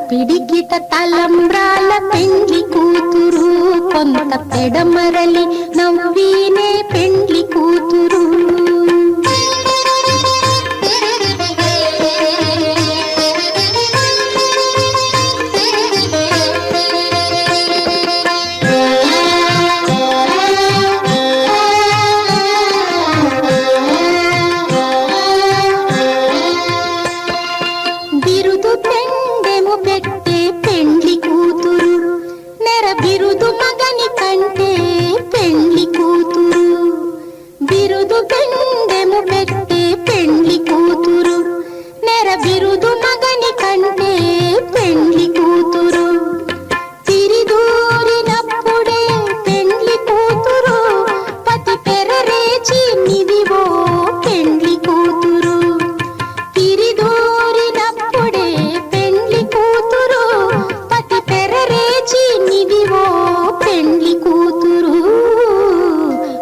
పిడికిట తలంబ్రాల పెండ్లి కూతురు, కొంత కొంత పెడమరలి నవ్వీనే పెండ్లి కూతురు. బిరుదు పెండెము పెట్టే పెండ్లి కూతురు, నెర బిరుదు మగని కంటే పెండ్లి కూతురు. బిరుదు పెండెము పెట్టే పెండ్లి కూతురు, నెర బిరుదు మగని కంటే పెండ్లి కూతురు. తిరిదూరినప్పుడే పెండ్లి కూతురు, పతి పెరరేచి నిదివో పెండ్లి కూతురు. తిరిదూరినప్పుడే పెండ్లి కూతురు, పతి పెరరేచి నిదివో పెండ్లి కూతురు.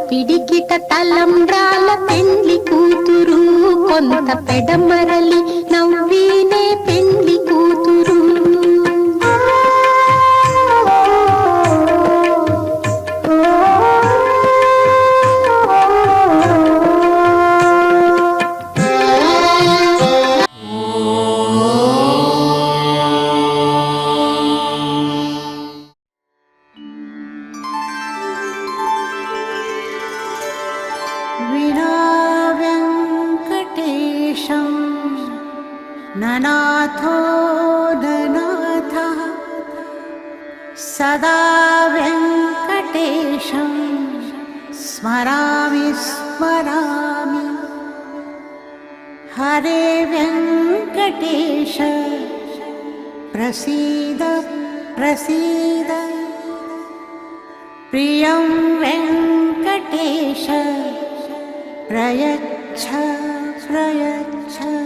పిడికిట తలంబ్రాల పెండ్లి కూతురు, కొంత పెడమరలి నవ్వీనే పెండ్లి కూతురు. विना वेङ्कटेशं ननाथो ननाथः, सदा वेङ्कटेशं स्मरामि स्मरामि. हरे वेङ्कटेश प्रसीद प्रसीद, प्रियं वेङ्कटेश प्रयच्छ प्रयच्छ.